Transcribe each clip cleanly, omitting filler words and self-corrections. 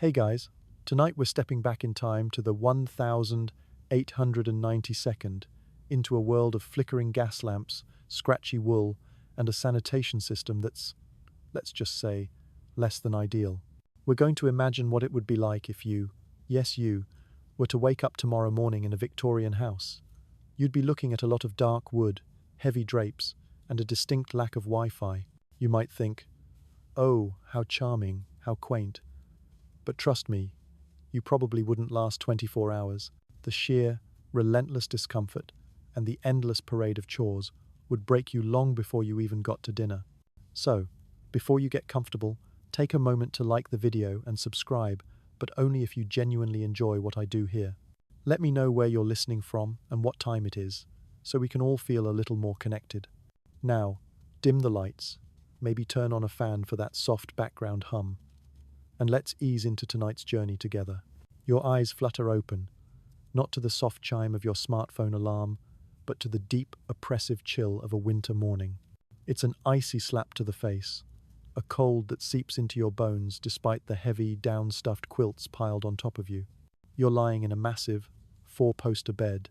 Hey guys, tonight we're stepping back in time to the 1892nd into a world of flickering gas lamps, scratchy wool, and a sanitation system that's, let's just say, less than ideal. We're going to imagine what it would be like if you, yes you, were to wake up tomorrow morning in a Victorian house. You'd be looking at a lot of dark wood, heavy drapes, and a distinct lack of Wi-Fi. You might think, oh, how charming, how quaint. But trust me, you probably wouldn't last 24 hours. The sheer, relentless discomfort and the endless parade of chores would break you long before you even got to dinner. So, before you get comfortable, take a moment to like the video and subscribe, but only if you genuinely enjoy what I do here. Let me know where you're listening from and what time it is, so we can all feel a little more connected. Now, dim the lights, maybe turn on a fan for that soft background hum, and let's ease into tonight's journey together. Your eyes flutter open, not to the soft chime of your smartphone alarm, but to the deep, oppressive chill of a winter morning. It's an icy slap to the face, a cold that seeps into your bones despite the heavy, down-stuffed quilts piled on top of you. You're lying in a massive, four-poster bed,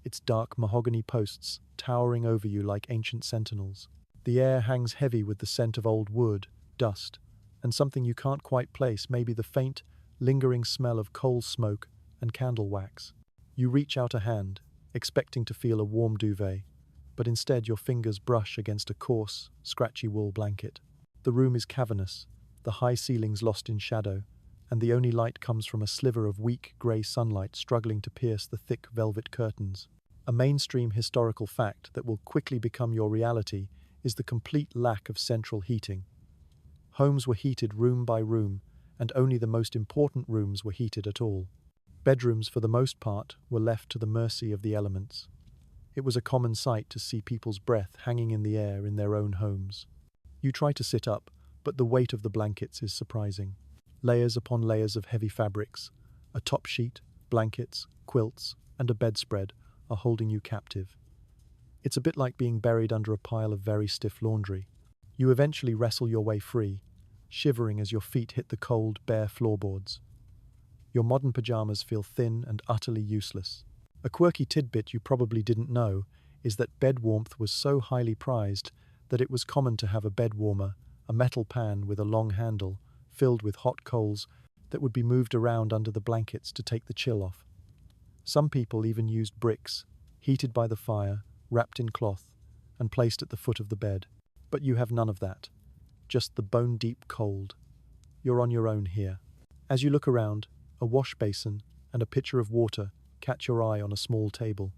its dark mahogany posts towering over you like ancient sentinels. The air hangs heavy with the scent of old wood, dust, and something you can't quite place, maybe the faint, lingering smell of coal smoke and candle wax. You reach out a hand, expecting to feel a warm duvet, but instead your fingers brush against a coarse, scratchy wool blanket. The room is cavernous, the high ceilings lost in shadow, and the only light comes from a sliver of weak, grey sunlight struggling to pierce the thick velvet curtains. A mainstream historical fact that will quickly become your reality is the complete lack of central heating. Homes were heated room by room, and only the most important rooms were heated at all. Bedrooms, for the most part, were left to the mercy of the elements. It was a common sight to see people's breath hanging in the air in their own homes. You try to sit up, but the weight of the blankets is surprising. Layers upon layers of heavy fabrics, a top sheet, blankets, quilts, and a bedspread are holding you captive. It's a bit like being buried under a pile of very stiff laundry. You eventually wrestle your way free, shivering as your feet hit the cold, bare floorboards. Your modern pajamas feel thin and utterly useless. A quirky tidbit you probably didn't know is that bed warmth was so highly prized that it was common to have a bed warmer, a metal pan with a long handle, filled with hot coals that would be moved around under the blankets to take the chill off. Some people even used bricks, heated by the fire, wrapped in cloth, and placed at the foot of the bed. But you have none of that, just the bone-deep cold. You're on your own here. As you look around, a wash basin and a pitcher of water catch your eye on a small table.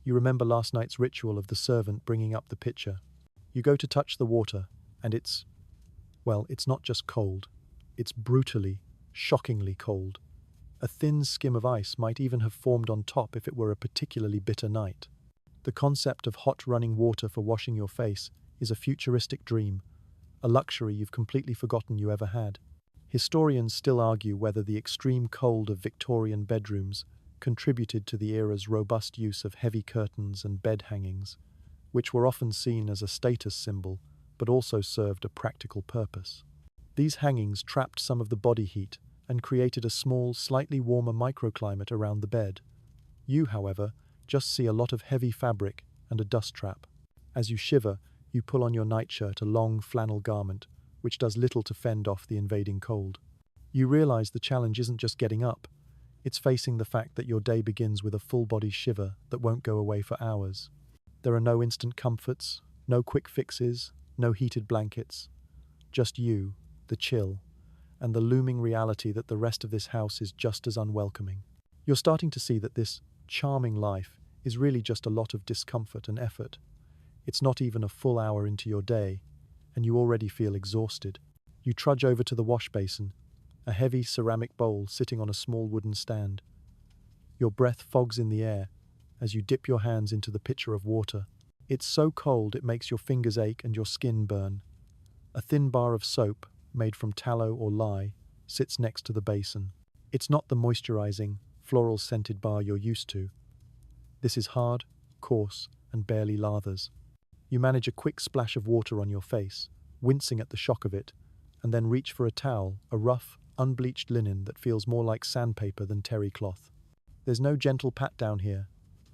You remember last night's ritual of the servant bringing up the pitcher. You go to touch the water, and it's not just cold. It's brutally, shockingly cold. A thin skim of ice might even have formed on top if it were a particularly bitter night. The concept of hot running water for washing your face is a futuristic dream, a luxury you've completely forgotten you ever had. Historians still argue whether the extreme cold of Victorian bedrooms contributed to the era's robust use of heavy curtains and bed hangings, which were often seen as a status symbol but also served a practical purpose. These hangings trapped some of the body heat and created a small, slightly warmer microclimate around the bed. You, however, just see a lot of heavy fabric and a dust trap. As you shiver, you pull on your nightshirt, a long flannel garment, which does little to fend off the invading cold. You realize the challenge isn't just getting up, it's facing the fact that your day begins with a full-body shiver that won't go away for hours. There are no instant comforts, no quick fixes, no heated blankets. Just you, the chill, and the looming reality that the rest of this house is just as unwelcoming. You're starting to see that this charming life is really just a lot of discomfort and effort. It's not even a full hour into your day, and you already feel exhausted. You trudge over to the wash basin, a heavy ceramic bowl sitting on a small wooden stand. Your breath fogs in the air as you dip your hands into the pitcher of water. It's so cold it makes your fingers ache and your skin burn. A thin bar of soap, made from tallow or lye, sits next to the basin. It's not the moisturizing, floral-scented bar you're used to. This is hard, coarse, and barely lathers. You manage a quick splash of water on your face, wincing at the shock of it, and then reach for a towel, a rough, unbleached linen that feels more like sandpaper than terry cloth. There's no gentle pat down here,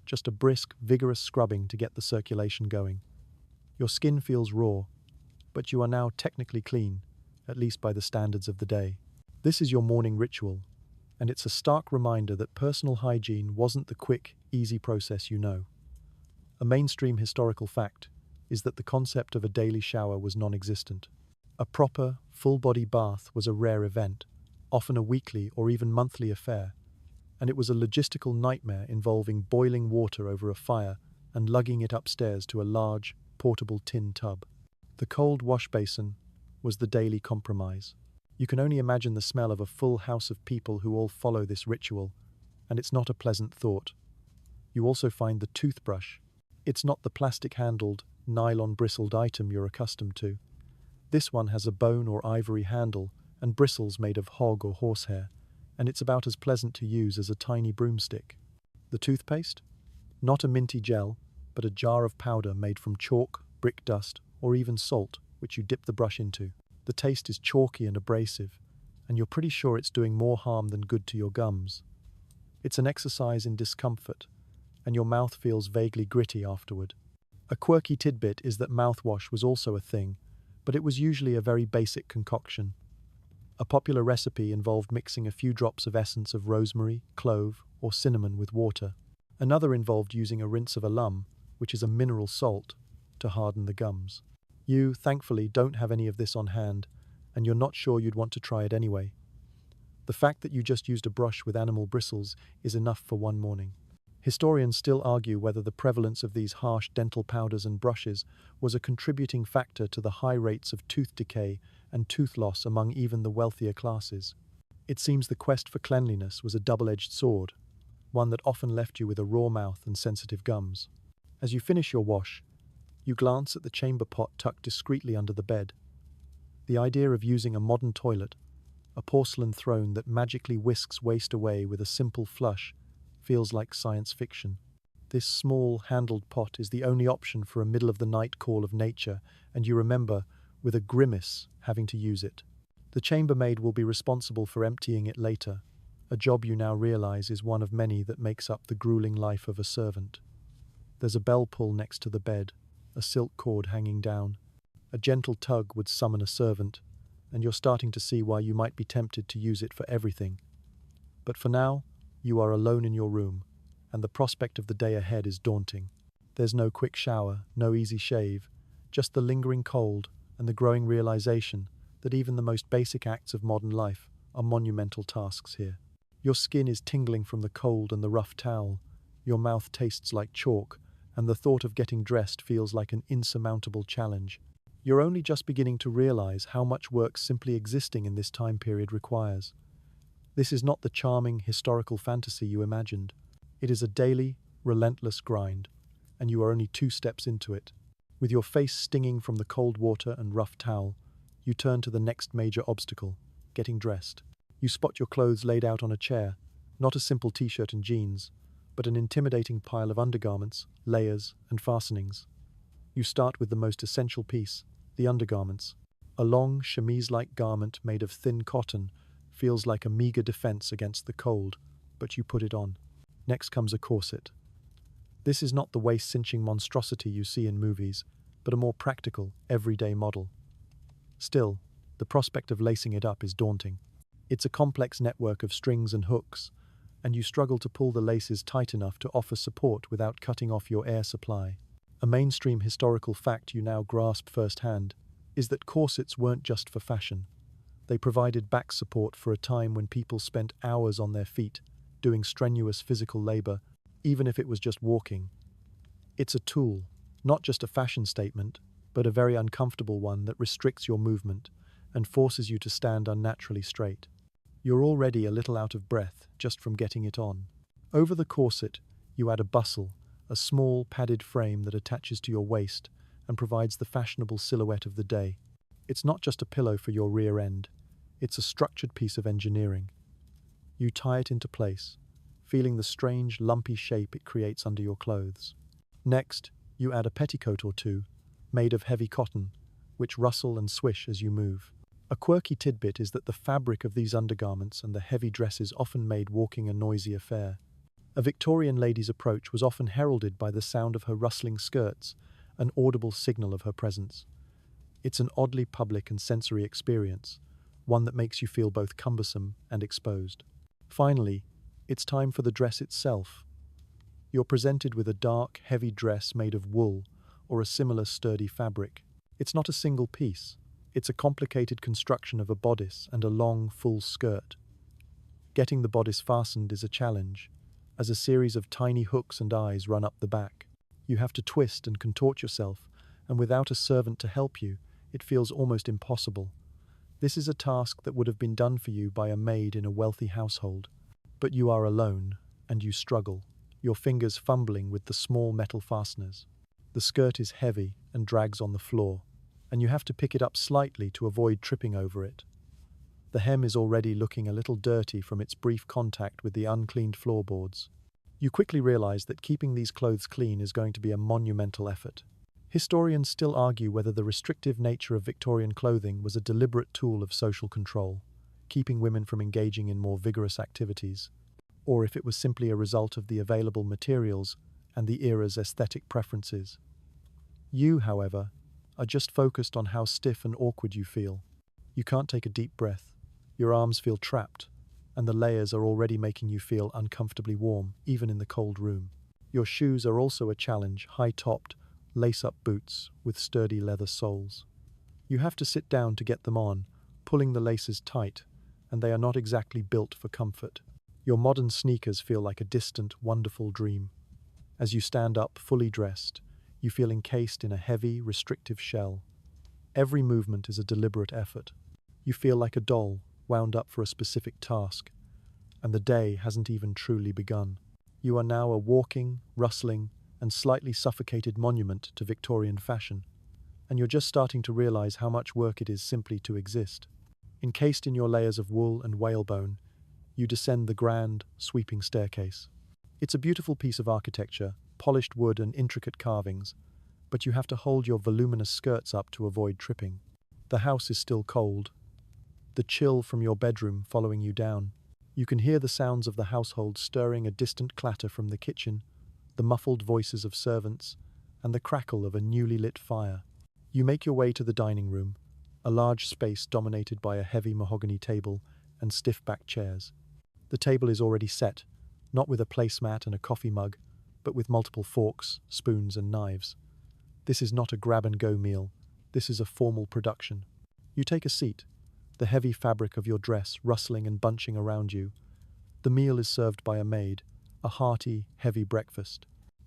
just a brisk, vigorous scrubbing to get the circulation going. Your skin feels raw, but you are now technically clean, at least by the standards of the day. This is your morning ritual, and it's a stark reminder that personal hygiene wasn't the quick, easy process you know. A mainstream historical fact is that the concept of a daily shower was non-existent. A proper, full-body bath was a rare event, often a weekly or even monthly affair, and it was a logistical nightmare involving boiling water over a fire and lugging it upstairs to a large, portable tin tub. The cold wash basin was the daily compromise. You can only imagine the smell of a full house of people who all follow this ritual, and it's not a pleasant thought. You also find the toothbrush. It's not the plastic-handled, nylon-bristled item you're accustomed to. This one has a bone or ivory handle and bristles made of hog or horsehair, and it's about as pleasant to use as a tiny broomstick. The toothpaste? Not a minty gel, but a jar of powder made from chalk, brick dust, or even salt, which you dip the brush into. The taste is chalky and abrasive, and you're pretty sure it's doing more harm than good to your gums. It's an exercise in discomfort, and your mouth feels vaguely gritty afterward. A quirky tidbit is that mouthwash was also a thing, but it was usually a very basic concoction. A popular recipe involved mixing a few drops of essence of rosemary, clove, or cinnamon with water. Another involved using a rinse of alum, which is a mineral salt, to harden the gums. You, thankfully, don't have any of this on hand, and you're not sure you'd want to try it anyway. The fact that you just used a brush with animal bristles is enough for one morning. Historians still argue whether the prevalence of these harsh dental powders and brushes was a contributing factor to the high rates of tooth decay and tooth loss among even the wealthier classes. It seems the quest for cleanliness was a double-edged sword, one that often left you with a raw mouth and sensitive gums. As you finish your wash, you glance at the chamber pot tucked discreetly under the bed. The idea of using a modern toilet, a porcelain throne that magically whisks waste away with a simple flush, feels like science fiction. This small, handled pot is the only option for a middle-of-the-night call of nature, and you remember, with a grimace, having to use it. The chambermaid will be responsible for emptying it later, a job you now realize is one of many that makes up the grueling life of a servant. There's a bell pull next to the bed, a silk cord hanging down. A gentle tug would summon a servant, and you're starting to see why you might be tempted to use it for everything. But for now, you are alone in your room, and the prospect of the day ahead is daunting. There's no quick shower, no easy shave, just the lingering cold and the growing realization that even the most basic acts of modern life are monumental tasks here. Your skin is tingling from the cold and the rough towel, your mouth tastes like chalk, and the thought of getting dressed feels like an insurmountable challenge. You're only just beginning to realize how much work simply existing in this time period requires. This is not the charming, historical fantasy you imagined. It is a daily, relentless grind, and you are only 2 steps into it. With your face stinging from the cold water and rough towel, you turn to the next major obstacle, getting dressed. You spot your clothes laid out on a chair, not a simple t-shirt and jeans, but an intimidating pile of undergarments, layers, and fastenings. You start with the most essential piece, the undergarments. A long, chemise-like garment made of thin cotton feels like a meager defense against the cold, but you put it on. Next comes a corset. This is not the waist-cinching monstrosity you see in movies, but a more practical, everyday model. Still, the prospect of lacing it up is daunting. It's a complex network of strings and hooks, and you struggle to pull the laces tight enough to offer support without cutting off your air supply. A mainstream historical fact you now grasp firsthand is that corsets weren't just for fashion. They provided back support for a time when people spent hours on their feet, doing strenuous physical labor, even if it was just walking. It's a tool, not just a fashion statement, but a very uncomfortable one that restricts your movement and forces you to stand unnaturally straight. You're already a little out of breath just from getting it on. Over the corset, you add a bustle, a small, padded frame that attaches to your waist and provides the fashionable silhouette of the day. It's not just a pillow for your rear end. It's a structured piece of engineering. You tie it into place, feeling the strange, lumpy shape it creates under your clothes. Next, you add a petticoat or two, made of heavy cotton, which rustle and swish as you move. A quirky tidbit is that the fabric of these undergarments and the heavy dresses often made walking a noisy affair. A Victorian lady's approach was often heralded by the sound of her rustling skirts, an audible signal of her presence. It's an oddly public and sensory experience, one that makes you feel both cumbersome and exposed. Finally, it's time for the dress itself. You're presented with a dark, heavy dress made of wool or a similar sturdy fabric. It's not a single piece. It's a complicated construction of a bodice and a long, full skirt. Getting the bodice fastened is a challenge, as a series of tiny hooks and eyes run up the back. You have to twist and contort yourself, and without a servant to help you, it feels almost impossible. This is a task that would have been done for you by a maid in a wealthy household. But you are alone, and you struggle, your fingers fumbling with the small metal fasteners. The skirt is heavy and drags on the floor, and you have to pick it up slightly to avoid tripping over it. The hem is already looking a little dirty from its brief contact with the uncleaned floorboards. You quickly realize that keeping these clothes clean is going to be a monumental effort. Historians still argue whether the restrictive nature of Victorian clothing was a deliberate tool of social control, keeping women from engaging in more vigorous activities, or if it was simply a result of the available materials and the era's aesthetic preferences. You, however, are just focused on how stiff and awkward you feel. You can't take a deep breath. Your arms feel trapped, and the layers are already making you feel uncomfortably warm, even in the cold room. Your shoes are also a challenge, high-topped, lace-up boots with sturdy leather soles. You have to sit down to get them on, pulling the laces tight, and they are not exactly built for comfort. Your modern sneakers feel like a distant, wonderful dream. As you stand up, fully dressed, you feel encased in a heavy, restrictive shell. Every movement is a deliberate effort. You feel like a doll, wound up for a specific task, and the day hasn't even truly begun. You are now a walking, rustling, and slightly suffocated monument to Victorian fashion, and you're just starting to realize how much work it is simply to exist. Encased in your layers of wool and whalebone, you descend the grand, sweeping staircase. It's a beautiful piece of architecture, polished wood and intricate carvings, but you have to hold your voluminous skirts up to avoid tripping. The house is still cold, the chill from your bedroom following you down. You can hear the sounds of the household stirring, a distant clatter from the kitchen, the muffled voices of servants, and the crackle of a newly lit fire. You make your way to the dining room, a large space dominated by a heavy mahogany table and stiff-backed chairs. The table is already set, not with a placemat and a coffee mug, but with multiple forks, spoons, and knives. This is not a grab-and-go meal. This is a formal production. You take a seat, the heavy fabric of your dress rustling and bunching around you. The meal is served by a maid, a hearty, heavy breakfast.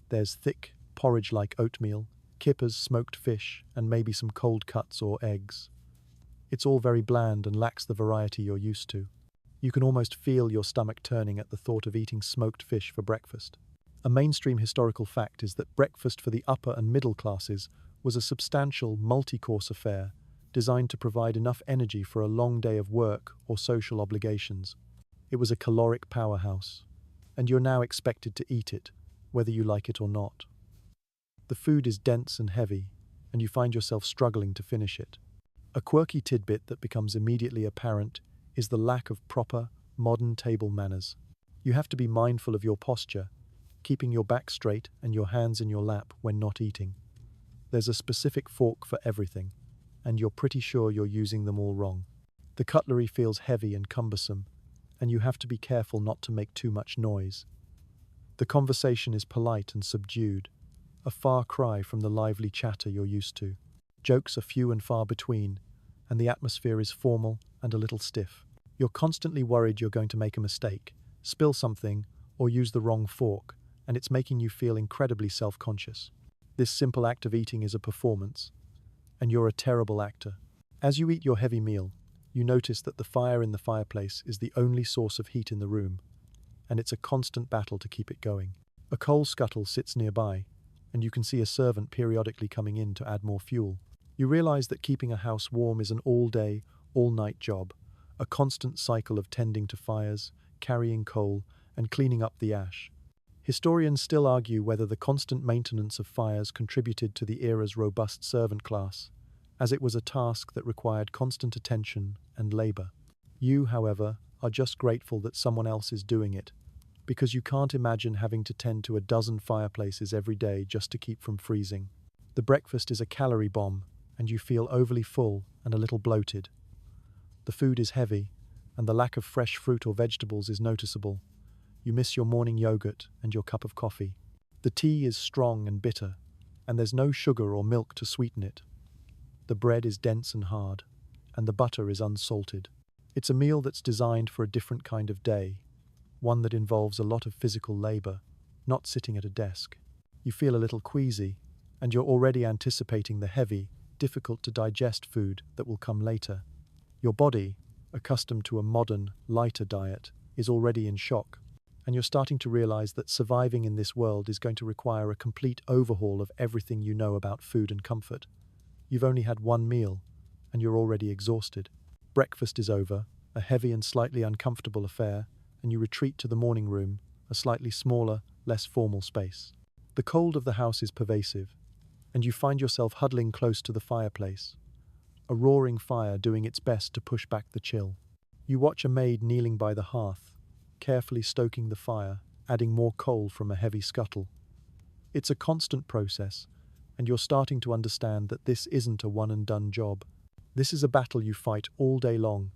There's thick, porridge-like oatmeal, kippers, smoked fish, and maybe some cold cuts or eggs. It's all very bland and lacks the variety you're used to. You can almost feel your stomach turning at the thought of eating smoked fish for breakfast. A mainstream historical fact is that breakfast for the upper and middle classes was a substantial, multi-course affair designed to provide enough energy for a long day of work or social obligations. It was a caloric powerhouse, and you're now expected to eat it, whether you like it or not. The food is dense and heavy, and you find yourself struggling to finish it. A quirky tidbit that becomes immediately apparent is the lack of proper, modern table manners. You have to be mindful of your posture, keeping your back straight and your hands in your lap when not eating. There's a specific fork for everything, and you're pretty sure you're using them all wrong. The cutlery feels heavy and cumbersome, and you have to be careful not to make too much noise. The conversation is polite and subdued, a far cry from the lively chatter you're used to. Jokes are few and far between, and the atmosphere is formal and a little stiff. You're constantly worried you're going to make a mistake, spill something, or use the wrong fork, and it's making you feel incredibly self-conscious. This simple act of eating is a performance, and you're a terrible actor. As you eat your heavy meal, you notice that the fire in the fireplace is the only source of heat in the room, and it's a constant battle to keep it going. A coal scuttle sits nearby, and you can see a servant periodically coming in to add more fuel. You realize that keeping a house warm is an all-day, all-night job, a constant cycle of tending to fires, carrying coal, and cleaning up the ash. Historians still argue whether the constant maintenance of fires contributed to the era's robust servant class, as it was a task that required constant attention and labor. You, however, are just grateful that someone else is doing it, because you can't imagine having to tend to a dozen fireplaces every day just to keep from freezing. The breakfast is a calorie bomb, and you feel overly full and a little bloated. The food is heavy, and the lack of fresh fruit or vegetables is noticeable. You miss your morning yogurt and your cup of coffee. The tea is strong and bitter, and there's no sugar or milk to sweeten it. The bread is dense and hard, and the butter is unsalted. It's a meal that's designed for a different kind of day, one that involves a lot of physical labor, not sitting at a desk. You feel a little queasy, and you're already anticipating the heavy, difficult-to-digest food that will come later. Your body, accustomed to a modern, lighter diet, is already in shock, and you're starting to realize that surviving in this world is going to require a complete overhaul of everything you know about food and comfort. You've only had one meal, and you're already exhausted. Breakfast is over, a heavy and slightly uncomfortable affair, and you retreat to the morning room, a slightly smaller, less formal space. The cold of the house is pervasive, and you find yourself huddling close to the fireplace, a roaring fire doing its best to push back the chill. You watch a maid kneeling by the hearth, carefully stoking the fire, adding more coal from a heavy scuttle. It's a constant process, and you're starting to understand that this isn't a one-and-done job. This is a battle you fight all day long.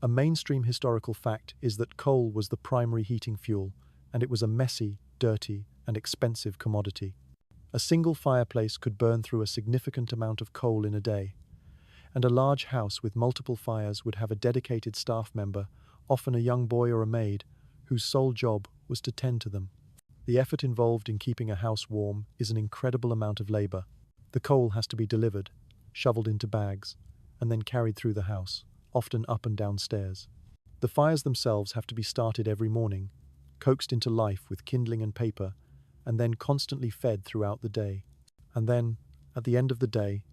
A mainstream historical fact is that coal was the primary heating fuel, and it was a messy, dirty, and expensive commodity. A single fireplace could burn through a significant amount of coal in a day, and a large house with multiple fires would have a dedicated staff member, often a young boy or a maid, whose sole job was to tend to them. The effort involved in keeping a house warm is an incredible amount of labor. The coal has to be delivered, shoveled into bags, and then carried through the house, often up and down stairs. The fires themselves have to be started every morning, coaxed into life with kindling and paper, and then constantly fed throughout the day. And then, at the end of the day,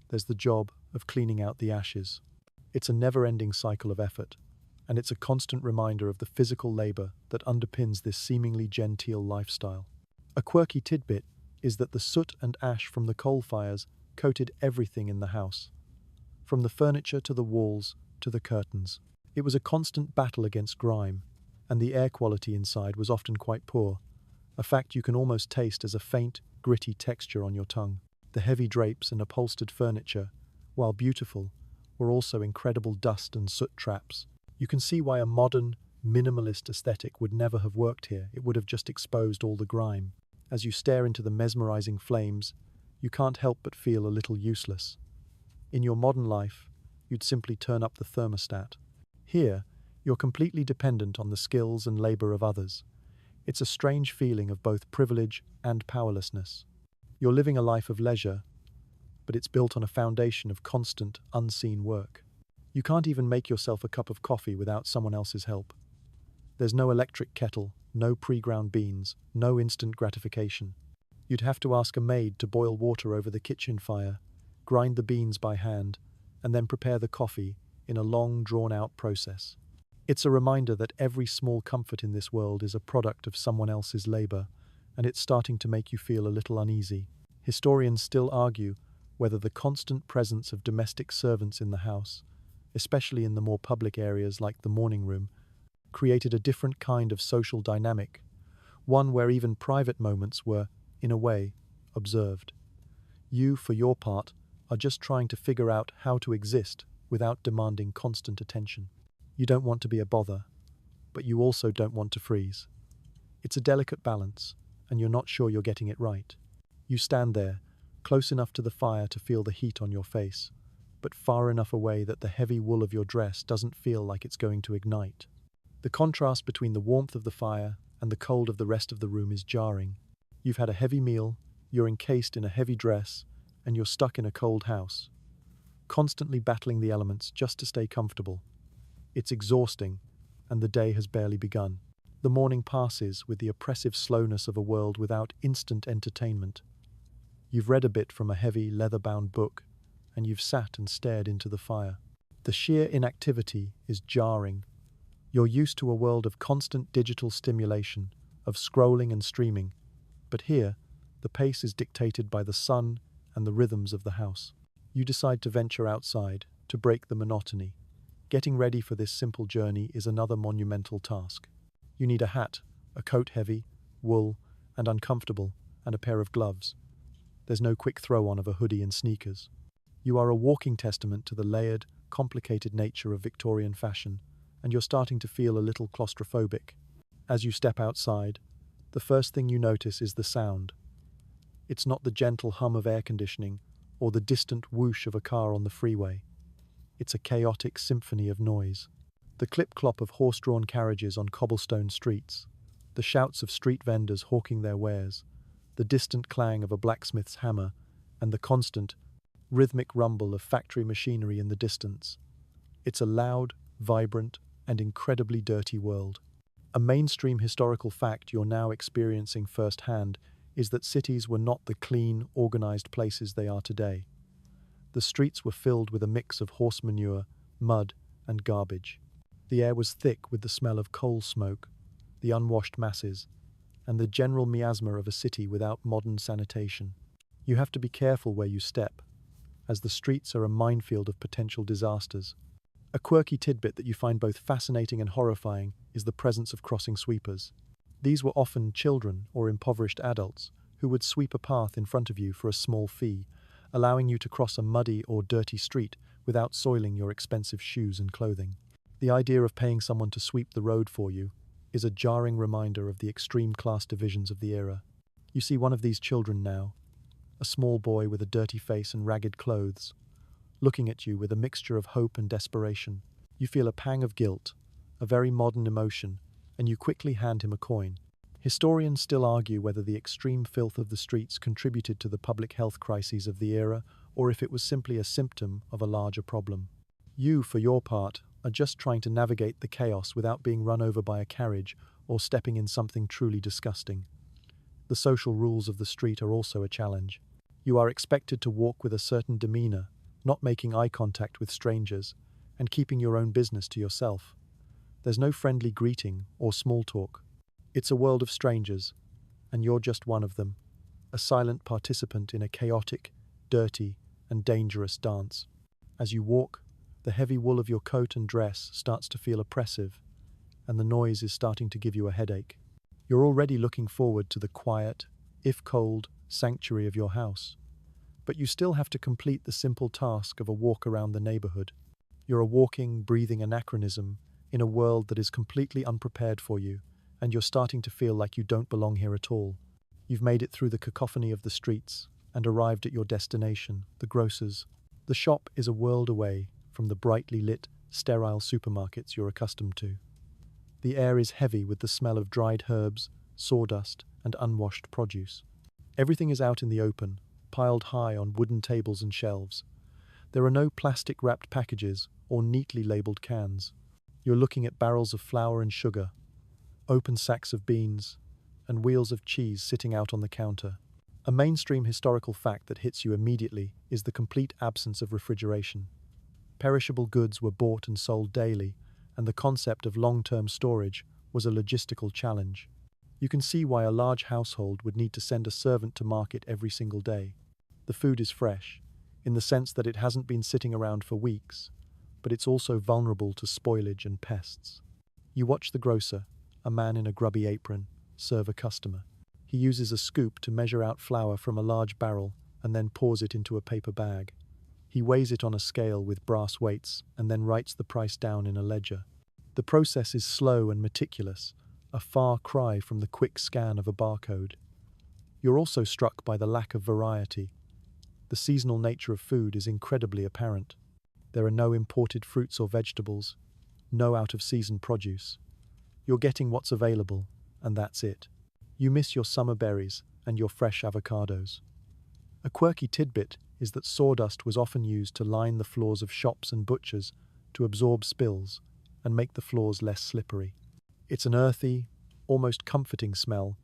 there's the job of cleaning out the ashes. It's a never-ending cycle of effort, and it's a constant reminder of the physical labor that underpins this seemingly genteel lifestyle. A quirky tidbit is that the soot and ash from the coal fires coated everything in the house, from the furniture to the walls to the curtains. It was a constant battle against grime, and the air quality inside was often quite poor, a fact you can almost taste as a faint, gritty texture on your tongue. The heavy drapes and upholstered furniture, while beautiful, were also incredible dust and soot traps. You can see why a modern, minimalist aesthetic would never have worked here. It would have just exposed all the grime. As you stare into the mesmerizing flames, you can't help but feel a little useless. In your modern life, you'd simply turn up the thermostat. Here, you're completely dependent on the skills and labor of others. It's a strange feeling of both privilege and powerlessness. You're living a life of leisure, but it's built on a foundation of constant, unseen work. You can't even make yourself a cup of coffee without someone else's help. There's no electric kettle, no pre-ground beans, no instant gratification. You'd have to ask a maid to boil water over the kitchen fire, grind the beans by hand, and then prepare the coffee in a long, drawn-out process. It's a reminder that every small comfort in this world is a product of someone else's labor, and it's starting to make you feel a little uneasy. Historians still argue whether the constant presence of domestic servants in the house, especially in the more public areas like the morning room, created a different kind of social dynamic, one where even private moments were, in a way, observed. You, for your part, are just trying to figure out how to exist without demanding constant attention. You don't want to be a bother, but you also don't want to freeze. It's a delicate balance, and you're not sure you're getting it right. You stand there, close enough to the fire to feel the heat on your face, but far enough away that the heavy wool of your dress doesn't feel like it's going to ignite. The contrast between the warmth of the fire and the cold of the rest of the room is jarring. You've had a heavy meal, you're encased in a heavy dress, and you're stuck in a cold house, constantly battling the elements just to stay comfortable. It's exhausting, and the day has barely begun. The morning passes with the oppressive slowness of a world without instant entertainment. You've read a bit from a heavy, leather-bound book, and you've sat and stared into the fire. The sheer inactivity is jarring. You're used to a world of constant digital stimulation, of scrolling and streaming, but here, the pace is dictated by the sun and the rhythms of the house. You decide to venture outside to break the monotony. Getting ready for this simple journey is another monumental task. You need a hat, a coat heavy, wool, and uncomfortable, and a pair of gloves. There's no quick throw-on of a hoodie and sneakers. You are a walking testament to the layered, complicated nature of Victorian fashion, and you're starting to feel a little claustrophobic. As you step outside, the first thing you notice is the sound. It's not the gentle hum of air conditioning or the distant whoosh of a car on the freeway. It's a chaotic symphony of noise. The clip-clop of horse-drawn carriages on cobblestone streets, the shouts of street vendors hawking their wares, the distant clang of a blacksmith's hammer, and the constant, rhythmic rumble of factory machinery in the distance. It's a loud, vibrant, and incredibly dirty world. A mainstream historical fact you're now experiencing firsthand is that cities were not the clean, organized places they are today. The streets were filled with a mix of horse manure, mud, and garbage. The air was thick with the smell of coal smoke, the unwashed masses, and the general miasma of a city without modern sanitation. You have to be careful where you step, as the streets are a minefield of potential disasters. A quirky tidbit that you find both fascinating and horrifying is the presence of crossing sweepers. These were often children or impoverished adults who would sweep a path in front of you for a small fee, allowing you to cross a muddy or dirty street without soiling your expensive shoes and clothing. The idea of paying someone to sweep the road for you is a jarring reminder of the extreme class divisions of the era. You see one of these children now, a small boy with a dirty face and ragged clothes, looking at you with a mixture of hope and desperation. You feel a pang of guilt, a very modern emotion, and you quickly hand him a coin. Historians still argue whether the extreme filth of the streets contributed to the public health crises of the era or if it was simply a symptom of a larger problem. You, for your part, are just trying to navigate the chaos without being run over by a carriage or stepping in something truly disgusting. The social rules of the street are also a challenge. You are expected to walk with a certain demeanor, not making eye contact with strangers, and keeping your own business to yourself. There's no friendly greeting or small talk. It's a world of strangers, and you're just one of them, a silent participant in a chaotic, dirty, and dangerous dance. As you walk, the heavy wool of your coat and dress starts to feel oppressive, and the noise is starting to give you a headache. You're already looking forward to the quiet, if cold, sanctuary of your house. But you still have to complete the simple task of a walk around the neighborhood. You're a walking, breathing anachronism in a world that is completely unprepared for you, and you're starting to feel like you don't belong here at all. You've made it through the cacophony of the streets and arrived at your destination, the grocer's. The shop is a world away from the brightly lit, sterile supermarkets you're accustomed to. The air is heavy with the smell of dried herbs, sawdust, and unwashed produce. Everything is out in the open, piled high on wooden tables and shelves. There are no plastic-wrapped packages or neatly labeled cans. You're looking at barrels of flour and sugar, open sacks of beans, and wheels of cheese sitting out on the counter. A mainstream historical fact that hits you immediately is the complete absence of refrigeration. Perishable goods were bought and sold daily, and the concept of long-term storage was a logistical challenge. You can see why a large household would need to send a servant to market every single day. The food is fresh, in the sense that it hasn't been sitting around for weeks, but it's also vulnerable to spoilage and pests. You watch the grocer, a man in a grubby apron, serve a customer. He uses a scoop to measure out flour from a large barrel and then pours it into a paper bag. He weighs it on a scale with brass weights and then writes the price down in a ledger. The process is slow and meticulous, a far cry from the quick scan of a barcode. You're also struck by the lack of variety. The seasonal nature of food is incredibly apparent. There are no imported fruits or vegetables, no out-of-season produce. You're getting what's available, and that's it. You miss your summer berries and your fresh avocados. A quirky tidbit is that sawdust was often used to line the floors of shops and butchers to absorb spills and make the floors less slippery. It's an earthy, almost comforting smell,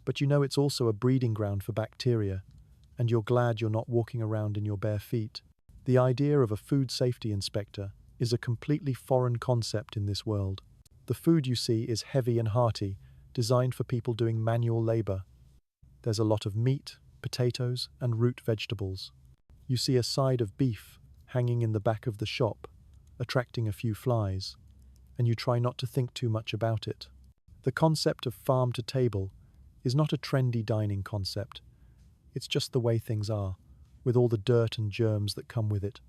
but you know it's also a breeding ground for bacteria, and you're glad you're not walking around in your bare feet. The idea of a food safety inspector is a completely foreign concept in this world. The food you see is heavy and hearty, designed for people doing manual labor. There's a lot of meat, potatoes, and root vegetables. You see a side of beef hanging in the back of the shop, attracting a few flies, and you try not to think too much about it. The concept of farm to table is not a trendy dining concept. It's just the way things are, with all the dirt and germs that come with it.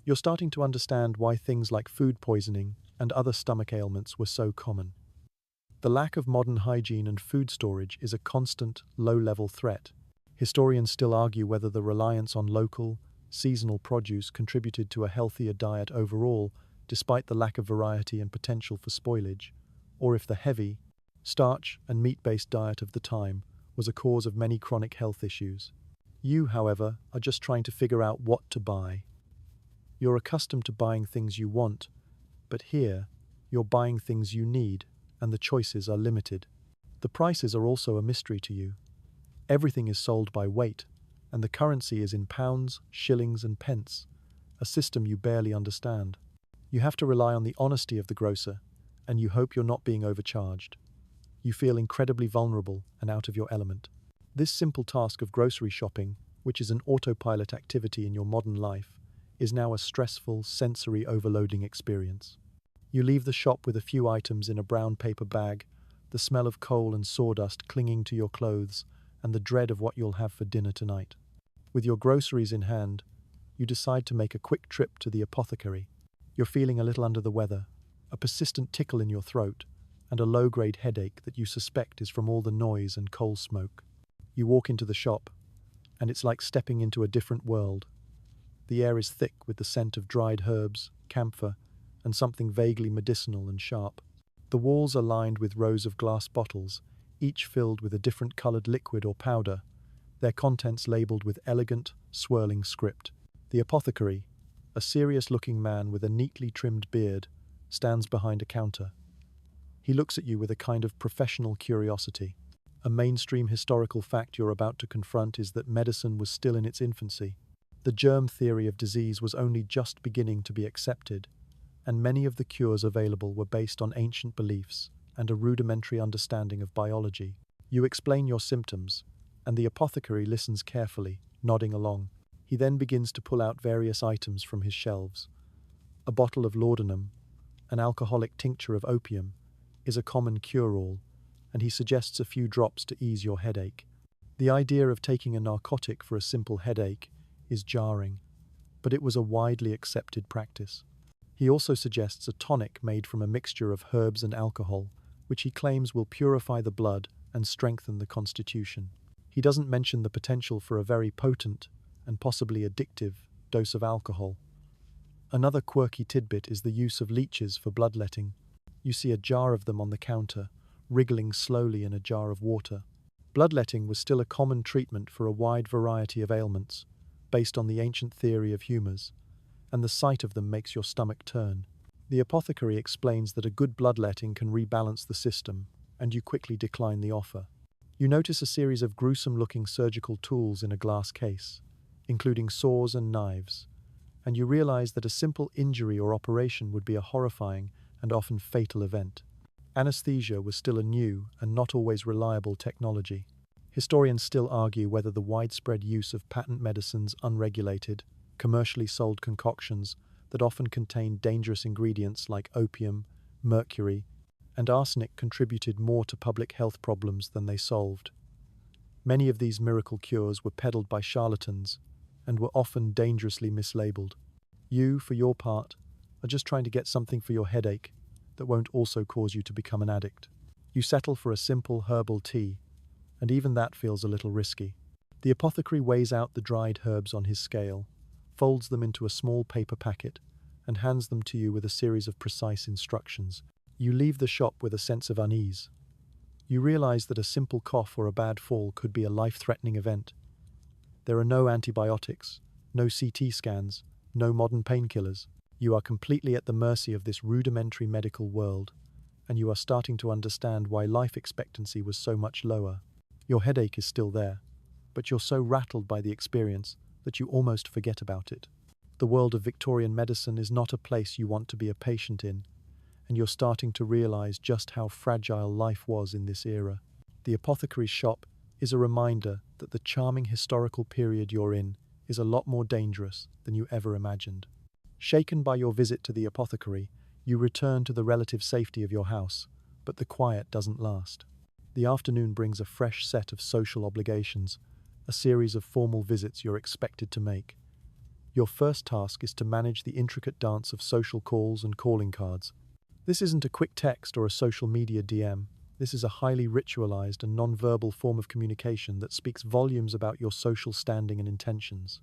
You're starting to understand why things like food poisoning and other stomach ailments were so common. The lack of modern hygiene and food storage is a constant, low-level threat. Historians still argue whether the reliance on local, seasonal produce contributed to a healthier diet overall, despite the lack of variety and potential for spoilage, or if the heavy, starch and meat-based diet of the time was a cause of many chronic health issues. You, however, are just trying to figure out what to buy. You're accustomed to buying things you want, but here, you're buying things you need, and the choices are limited. The prices are also a mystery to you. Everything is sold by weight, and the currency is in pounds, shillings, and pence, a system you barely understand. You have to rely on the honesty of the grocer, and you hope you're not being overcharged. You feel incredibly vulnerable and out of your element. This simple task of grocery shopping, which is an autopilot activity in your modern life, is now a stressful, sensory overloading experience. You leave the shop with a few items in a brown paper bag, the smell of coal and sawdust clinging to your clothes, and the dread of what you'll have for dinner tonight. With your groceries in hand, you decide to make a quick trip to the apothecary. You're feeling a little under the weather, a persistent tickle in your throat, and a low-grade headache that you suspect is from all the noise and coal smoke. You walk into the shop, and it's like stepping into a different world. The air is thick with the scent of dried herbs, camphor, and something vaguely medicinal and sharp. The walls are lined with rows of glass bottles, each filled with a different colored liquid or powder, their contents labeled with elegant, swirling script. The apothecary, a serious-looking man with a neatly trimmed beard, stands behind a counter. He looks at you with a kind of professional curiosity. A mainstream historical fact you're about to confront is that medicine was still in its infancy. The germ theory of disease was only just beginning to be accepted, and many of the cures available were based on ancient beliefs and a rudimentary understanding of biology. You explain your symptoms, and the apothecary listens carefully, nodding along. He then begins to pull out various items from his shelves. A bottle of laudanum, an alcoholic tincture of opium, is a common cure-all, and he suggests a few drops to ease your headache. The idea of taking a narcotic for a simple headache is jarring, but it was a widely accepted practice. He also suggests a tonic made from a mixture of herbs and alcohol, which he claims will purify the blood and strengthen the constitution. He doesn't mention the potential for a very potent and possibly addictive dose of alcohol. Another quirky tidbit is the use of leeches for bloodletting. You see a jar of them on the counter, wriggling slowly in a jar of water. Bloodletting was still a common treatment for a wide variety of ailments, based on the ancient theory of humours, and the sight of them makes your stomach turn. The apothecary explains that a good bloodletting can rebalance the system, and you quickly decline the offer. You notice a series of gruesome-looking surgical tools in a glass case, including saws and knives, and you realize that a simple injury or operation would be a horrifying and often fatal event. Anesthesia was still a new and not always reliable technology. Historians still argue whether the widespread use of patent medicines, unregulated, commercially sold concoctions that often contained dangerous ingredients like opium, mercury, and arsenic contributed more to public health problems than they solved. Many of these miracle cures were peddled by charlatans and were often dangerously mislabeled. You, for your part, are just trying to get something for your headache that won't also cause you to become an addict. You settle for a simple herbal tea, and even that feels a little risky. The apothecary weighs out the dried herbs on his scale, folds them into a small paper packet, and hands them to you with a series of precise instructions. You leave the shop with a sense of unease. You realize that a simple cough or a bad fall could be a life-threatening event. There are no antibiotics, no CT scans, no modern painkillers. You are completely at the mercy of this rudimentary medical world, and you are starting to understand why life expectancy was so much lower. Your headache is still there, but you're so rattled by the experience that you almost forget about it. The world of Victorian medicine is not a place you want to be a patient in, and you're starting to realize just how fragile life was in this era. The apothecary's shop is a reminder that the charming historical period you're in is a lot more dangerous than you ever imagined. Shaken by your visit to the apothecary, you return to the relative safety of your house, but the quiet doesn't last. The afternoon brings a fresh set of social obligations, a series of formal visits you're expected to make. Your first task is to manage the intricate dance of social calls and calling cards. This isn't a quick text or a social media DM. This is a highly ritualized and non-verbal form of communication that speaks volumes about your social standing and intentions.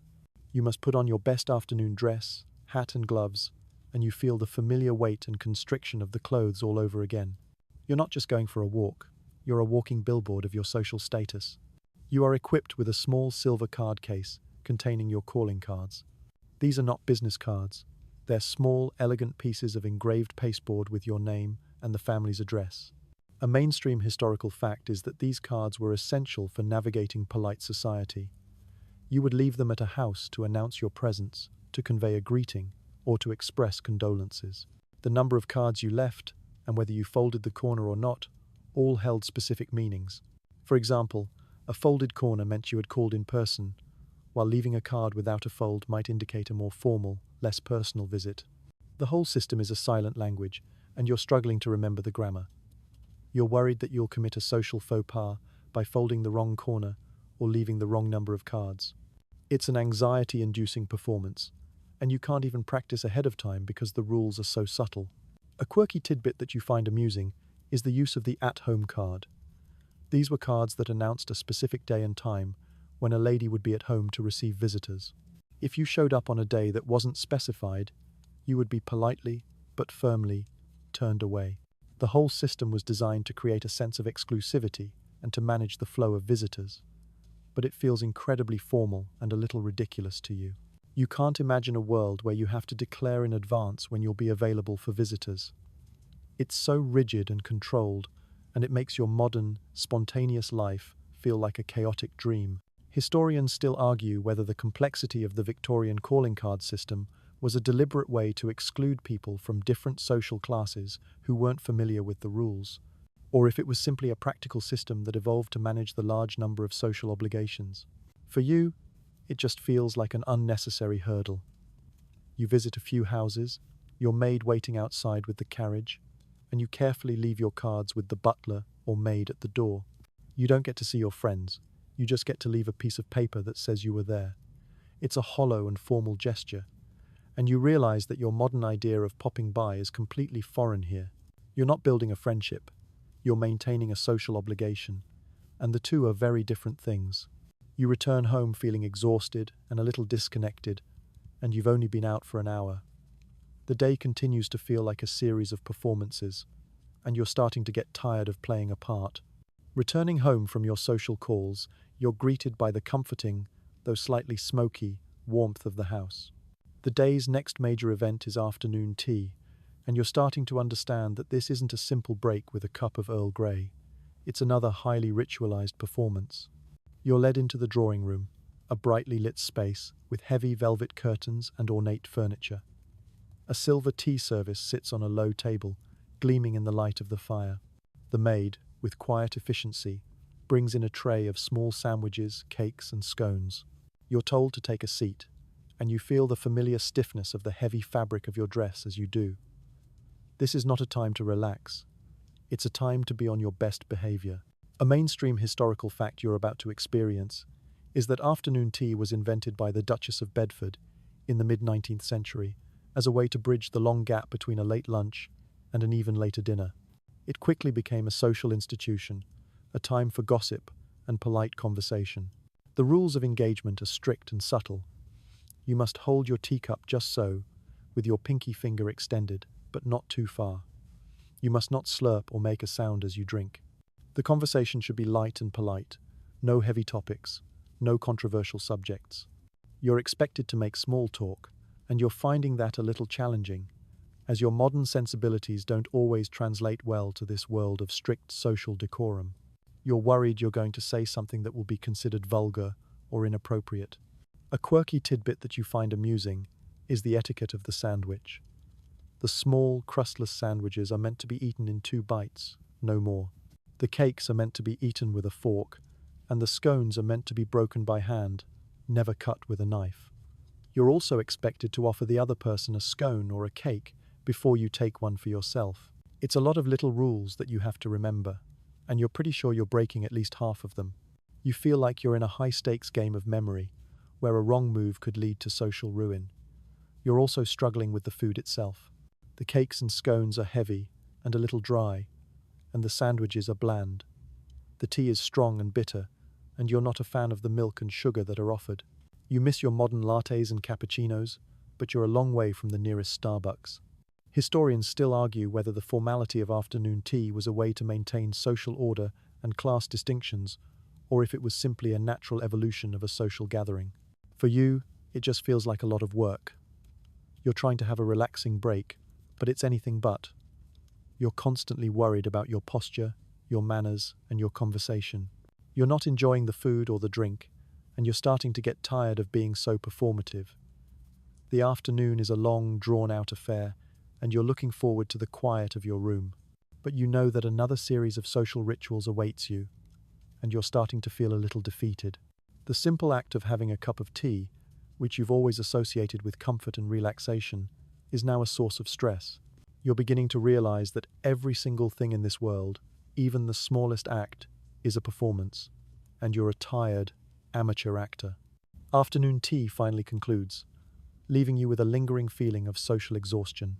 You must put on your best afternoon dress, hat and gloves, and you feel the familiar weight and constriction of the clothes all over again. You're not just going for a walk, you're a walking billboard of your social status. You are equipped with a small silver card case containing your calling cards. These are not business cards. They're small, elegant pieces of engraved pasteboard with your name and the family's address. A mainstream historical fact is that these cards were essential for navigating polite society. You would leave them at a house to announce your presence, to convey a greeting, or to express condolences. The number of cards you left, and whether you folded the corner or not, all held specific meanings. For example, a folded corner meant you had called in person, while leaving a card without a fold might indicate a more formal, less personal visit. The whole system is a silent language, and you're struggling to remember the grammar. You're worried that you'll commit a social faux pas by folding the wrong corner or leaving the wrong number of cards. It's an anxiety-inducing performance, and you can't even practice ahead of time because the rules are so subtle. A quirky tidbit that you find amusing is the use of the at-home card. These were cards that announced a specific day and time when a lady would be at home to receive visitors. If you showed up on a day that wasn't specified, you would be politely, but firmly, turned away. The whole system was designed to create a sense of exclusivity and to manage the flow of visitors. But it feels incredibly formal and a little ridiculous to you. You can't imagine a world where you have to declare in advance when you'll be available for visitors. It's so rigid and controlled, and it makes your modern, spontaneous life feel like a chaotic dream. Historians still argue whether the complexity of the Victorian calling card system was a deliberate way to exclude people from different social classes who weren't familiar with the rules, or if it was simply a practical system that evolved to manage the large number of social obligations. For you, it just feels like an unnecessary hurdle. You visit a few houses, your maid waiting outside with the carriage, and you carefully leave your cards with the butler or maid at the door. You don't get to see your friends. You just get to leave a piece of paper that says you were there. It's a hollow and formal gesture, and you realize that your modern idea of popping by is completely foreign here. You're not building a friendship. You're maintaining a social obligation, and the two are very different things. You return home feeling exhausted and a little disconnected, and you've only been out for an hour. The day continues to feel like a series of performances, and you're starting to get tired of playing a part. Returning home from your social calls, you're greeted by the comforting, though slightly smoky, warmth of the house. The day's next major event is afternoon tea, and you're starting to understand that this isn't a simple break with a cup of Earl Grey. It's another highly ritualized performance. You're led into the drawing room, a brightly lit space with heavy velvet curtains and ornate furniture. A silver tea service sits on a low table, gleaming in the light of the fire. The maid, with quiet efficiency, brings in a tray of small sandwiches, cakes, and scones. You're told to take a seat, and you feel the familiar stiffness of the heavy fabric of your dress as you do. This is not a time to relax. It's a time to be on your best behavior. A mainstream historical fact you're about to experience is that afternoon tea was invented by the Duchess of Bedford in the mid-19th century as a way to bridge the long gap between a late lunch and an even later dinner. It quickly became a social institution, a time for gossip and polite conversation. The rules of engagement are strict and subtle. You must hold your teacup just so, with your pinky finger extended, but not too far. You must not slurp or make a sound as you drink. The conversation should be light and polite, no heavy topics, no controversial subjects. You're expected to make small talk, and you're finding that a little challenging, as your modern sensibilities don't always translate well to this world of strict social decorum. You're worried you're going to say something that will be considered vulgar or inappropriate. A quirky tidbit that you find amusing is the etiquette of the sandwich. The small, crustless sandwiches are meant to be eaten in 2 bites, no more. The cakes are meant to be eaten with a fork, and the scones are meant to be broken by hand, never cut with a knife. You're also expected to offer the other person a scone or a cake before you take one for yourself. It's a lot of little rules that you have to remember, and you're pretty sure you're breaking at least half of them. You feel like you're in a high-stakes game of memory, where a wrong move could lead to social ruin. You're also struggling with the food itself. The cakes and scones are heavy and a little dry, and the sandwiches are bland. The tea is strong and bitter, and you're not a fan of the milk and sugar that are offered. You miss your modern lattes and cappuccinos, but you're a long way from the nearest Starbucks. Historians still argue whether the formality of afternoon tea was a way to maintain social order and class distinctions, or if it was simply a natural evolution of a social gathering. For you, it just feels like a lot of work. You're trying to have a relaxing break, but it's anything but. You're constantly worried about your posture, your manners, and your conversation. You're not enjoying the food or the drink, and you're starting to get tired of being so performative. The afternoon is a long, drawn-out affair, and you're looking forward to the quiet of your room. But you know that another series of social rituals awaits you, and you're starting to feel a little defeated. The simple act of having a cup of tea, which you've always associated with comfort and relaxation, is now a source of stress. You're beginning to realize that every single thing in this world, even the smallest act, is a performance, and you're a tired, amateur actor. Afternoon tea finally concludes, leaving you with a lingering feeling of social exhaustion.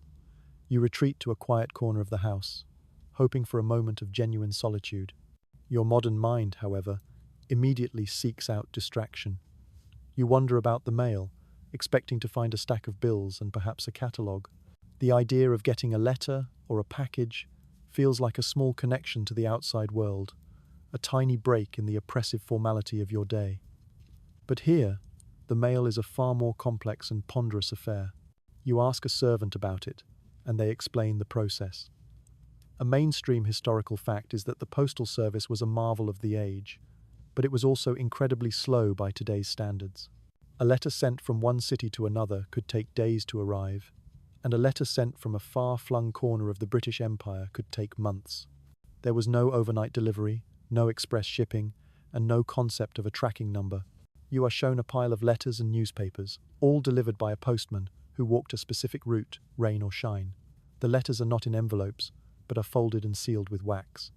You retreat to a quiet corner of the house, hoping for a moment of genuine solitude. Your modern mind, however, immediately seeks out distraction. You wander about the mail, expecting to find a stack of bills and perhaps a catalogue. The idea of getting a letter or a package feels like a small connection to the outside world, a tiny break in the oppressive formality of your day. But here, the mail is a far more complex and ponderous affair. You ask a servant about it, and they explain the process. A mainstream historical fact is that the postal service was a marvel of the age, but it was also incredibly slow by today's standards. A letter sent from one city to another could take days to arrive, and a letter sent from a far-flung corner of the British Empire could take months. There was no overnight delivery, no express shipping, and no concept of a tracking number. You are shown a pile of letters and newspapers, all delivered by a postman who walked a specific route, rain or shine. The letters are not in envelopes, but are folded and sealed with wax.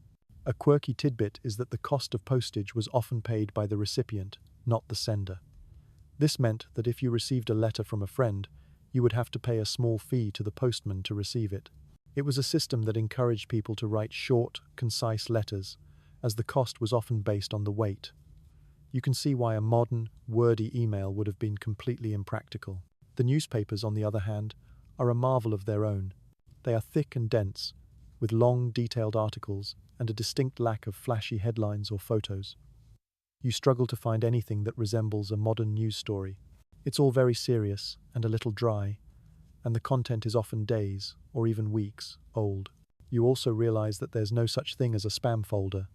A quirky tidbit is that the cost of postage was often paid by the recipient, not the sender. This meant that if you received a letter from a friend, you would have to pay a small fee to the postman to receive it. It was a system that encouraged people to write short, concise letters, as the cost was often based on the weight. You can see why a modern, wordy email would have been completely impractical. The newspapers, on the other hand, are a marvel of their own. They are thick and dense, with long, detailed articles and a distinct lack of flashy headlines or photos. You struggle to find anything that resembles a modern news story. It's all very serious and a little dry, and the content is often days, or even weeks, old. You also realize that there's no such thing as a spam folder.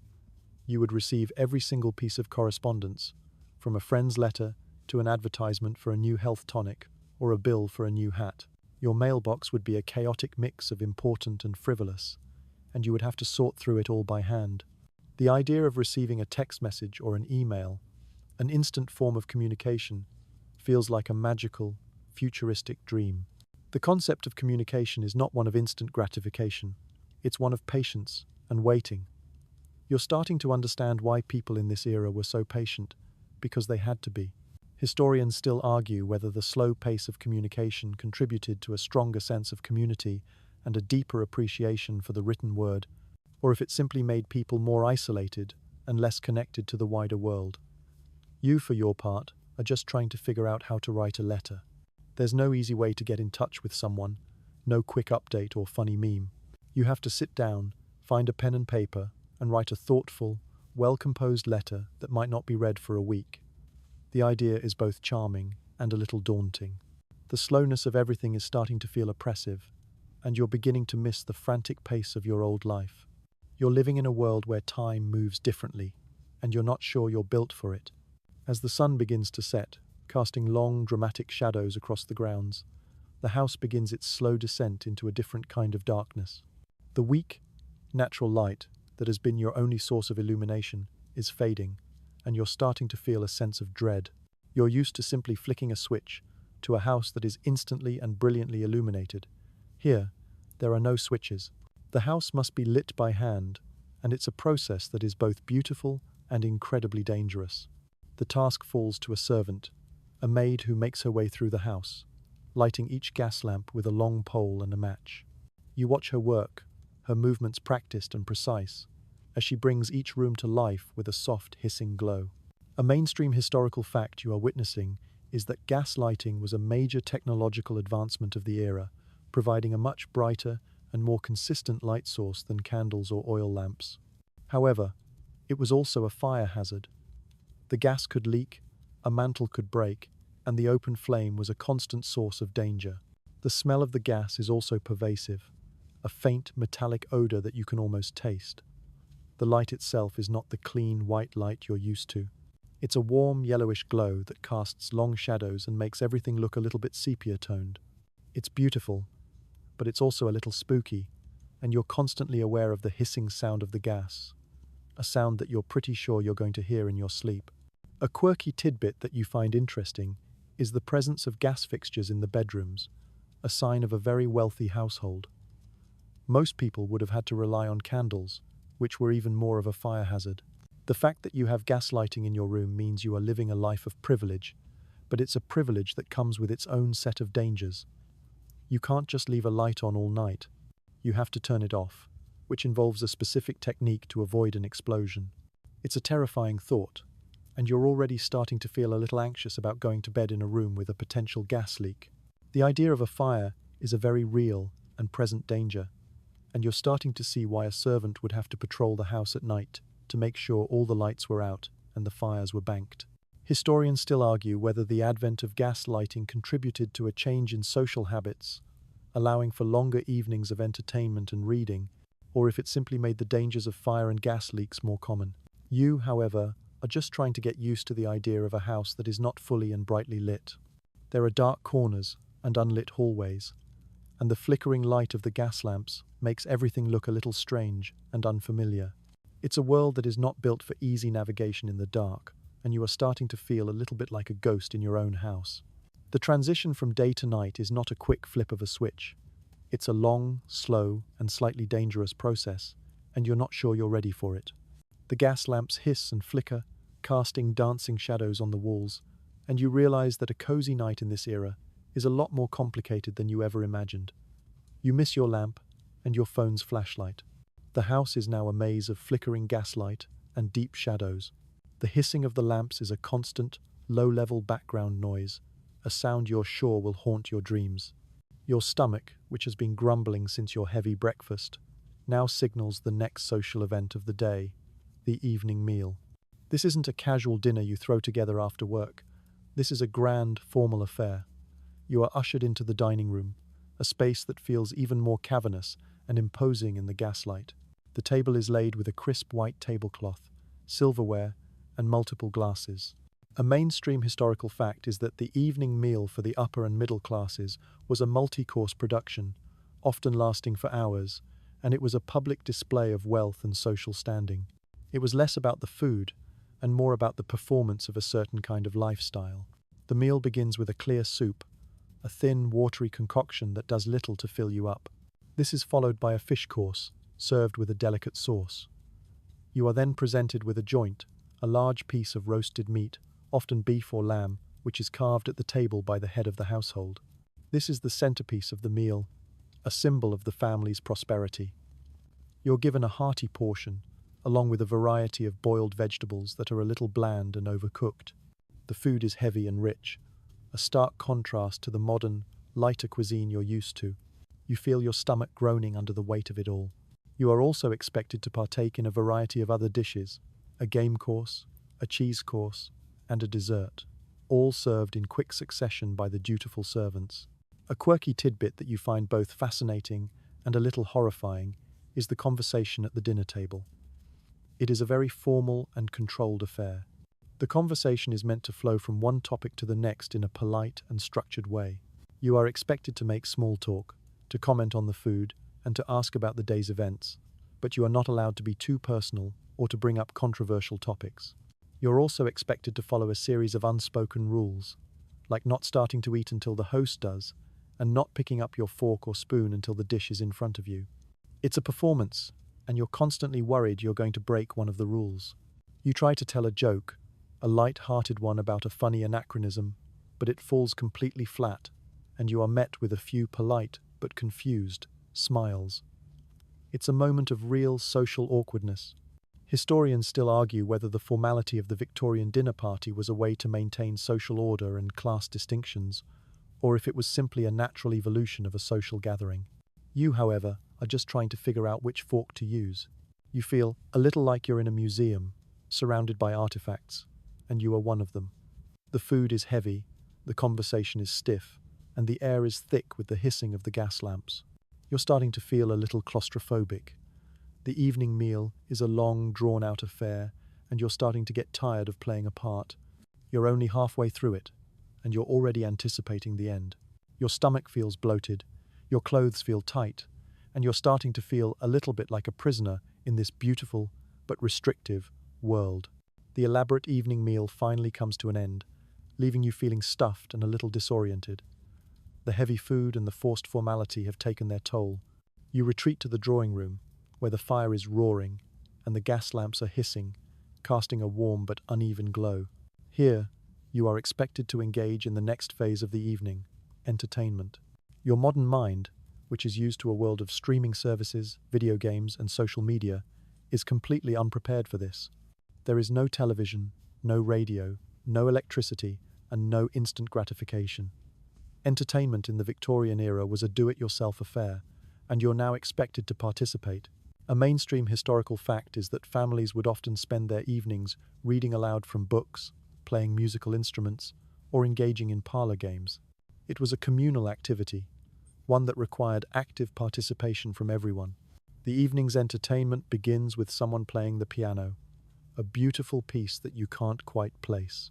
You would receive every single piece of correspondence, from a friend's letter to an advertisement for a new health tonic or a bill for a new hat. Your mailbox would be a chaotic mix of important and frivolous, and you would have to sort through it all by hand. The idea of receiving a text message or an email, an instant form of communication, feels like a magical, futuristic dream. The concept of communication is not one of instant gratification. It's one of patience and waiting. You're starting to understand why people in this era were so patient, because they had to be. Historians still argue whether the slow pace of communication contributed to a stronger sense of community and a deeper appreciation for the written word, or if it simply made people more isolated and less connected to the wider world. You, for your part, are just trying to figure out how to write a letter. There's no easy way to get in touch with someone, no quick update or funny meme. You have to sit down, find a pen and paper, and write a thoughtful, well-composed letter that might not be read for a week. The idea is both charming and a little daunting. The slowness of everything is starting to feel oppressive, and you're beginning to miss the frantic pace of your old life. You're living in a world where time moves differently, and you're not sure you're built for it. As the sun begins to set, casting long, dramatic shadows across the grounds, the house begins its slow descent into a different kind of darkness. The weak, natural light that has been your only source of illumination is fading, and you're starting to feel a sense of dread. You're used to simply flicking a switch to a house that is instantly and brilliantly illuminated. Here, there are no switches. The house must be lit by hand, and it's a process that is both beautiful and incredibly dangerous. The task falls to a servant, a maid who makes her way through the house, lighting each gas lamp with a long pole and a match. You watch her work, her movements practiced and precise, as she brings each room to life with a soft, hissing glow. A mainstream historical fact you are witnessing is that gas lighting was a major technological advancement of the era, providing a much brighter and more consistent light source than candles or oil lamps. However, it was also a fire hazard. The gas could leak, a mantle could break, and the open flame was a constant source of danger. The smell of the gas is also pervasive, a faint metallic odor that you can almost taste. The light itself is not the clean white light you're used to. It's a warm yellowish glow that casts long shadows and makes everything look a little bit sepia-toned. It's beautiful, but it's also a little spooky, and you're constantly aware of the hissing sound of the gas, a sound that you're pretty sure you're going to hear in your sleep. A quirky tidbit that you find interesting is the presence of gas fixtures in the bedrooms, a sign of a very wealthy household. Most people would have had to rely on candles, which were even more of a fire hazard. The fact that you have gas lighting in your room means you are living a life of privilege, but it's a privilege that comes with its own set of dangers. You can't just leave a light on all night. You have to turn it off, which involves a specific technique to avoid an explosion. It's a terrifying thought, and you're already starting to feel a little anxious about going to bed in a room with a potential gas leak. The idea of a fire is a very real and present danger, and you're starting to see why a servant would have to patrol the house at night to make sure all the lights were out and the fires were banked. Historians still argue whether the advent of gas lighting contributed to a change in social habits, allowing for longer evenings of entertainment and reading, or if it simply made the dangers of fire and gas leaks more common. You, however, are just trying to get used to the idea of a house that is not fully and brightly lit. There are dark corners and unlit hallways, and the flickering light of the gas lamps makes everything look a little strange and unfamiliar. It's a world that is not built for easy navigation in the dark, and you are starting to feel a little bit like a ghost in your own house. The transition from day to night is not a quick flip of a switch. It's a long, slow, and slightly dangerous process, and you're not sure you're ready for it. The gas lamps hiss and flicker, casting dancing shadows on the walls, and you realize that a cozy night in this era is a lot more complicated than you ever imagined. You miss your lamp and your phone's flashlight. The house is now a maze of flickering gaslight and deep shadows. The hissing of the lamps is a constant, low-level background noise, a sound you're sure will haunt your dreams. Your stomach, which has been grumbling since your heavy breakfast, now signals the next social event of the day, the evening meal. This isn't a casual dinner you throw together after work. This is a grand, formal affair. You are ushered into the dining room, a space that feels even more cavernous and imposing in the gaslight. The table is laid with a crisp white tablecloth, silverware, and multiple glasses. A mainstream historical fact is that the evening meal for the upper and middle classes was a multi-course production, often lasting for hours, and it was a public display of wealth and social standing. It was less about the food and more about the performance of a certain kind of lifestyle. The meal begins with a clear soup, a thin, watery concoction that does little to fill you up. This is followed by a fish course, served with a delicate sauce. You are then presented with a joint, a large piece of roasted meat, often beef or lamb, which is carved at the table by the head of the household. This is the centerpiece of the meal, a symbol of the family's prosperity. You're given a hearty portion, along with a variety of boiled vegetables that are a little bland and overcooked. The food is heavy and rich, a stark contrast to the modern, lighter cuisine you're used to. You feel your stomach groaning under the weight of it all. You are also expected to partake in a variety of other dishes, a game course, a cheese course, and a dessert, all served in quick succession by the dutiful servants. A quirky tidbit that you find both fascinating and a little horrifying is the conversation at the dinner table. It is a very formal and controlled affair. The conversation is meant to flow from one topic to the next in a polite and structured way. You are expected to make small talk, to comment on the food, and to ask about the day's events, but you are not allowed to be too personal or to bring up controversial topics. You're also expected to follow a series of unspoken rules, like not starting to eat until the host does, and not picking up your fork or spoon until the dish is in front of you. It's a performance, and you're constantly worried you're going to break one of the rules. You try to tell a joke, a light-hearted one about a funny anachronism, but it falls completely flat, and you are met with a few polite but confused smiles. It's a moment of real social awkwardness. Historians still argue whether the formality of the Victorian dinner party was a way to maintain social order and class distinctions, or if it was simply a natural evolution of a social gathering. You, however, are just trying to figure out which fork to use. You feel a little like you're in a museum, surrounded by artifacts, and you are one of them. The food is heavy, the conversation is stiff, and the air is thick with the hissing of the gas lamps. You're starting to feel a little claustrophobic. The evening meal is a long, drawn-out affair, and you're starting to get tired of playing a part. You're only halfway through it, and you're already anticipating the end. Your stomach feels bloated, your clothes feel tight, and you're starting to feel a little bit like a prisoner in this beautiful but restrictive world. The elaborate evening meal finally comes to an end, leaving you feeling stuffed and a little disoriented. The heavy food and the forced formality have taken their toll. You retreat to the drawing room, where the fire is roaring and the gas lamps are hissing, casting a warm but uneven glow. Here, you are expected to engage in the next phase of the evening, entertainment. Your modern mind, which is used to a world of streaming services, video games, and social media, is completely unprepared for this. There is no television, no radio, no electricity, and no instant gratification. Entertainment in the Victorian era was a do-it-yourself affair, and you're now expected to participate. A mainstream historical fact is that families would often spend their evenings reading aloud from books, playing musical instruments, or engaging in parlor games. It was a communal activity, one that required active participation from everyone. The evening's entertainment begins with someone playing the piano, a beautiful piece that you can't quite place.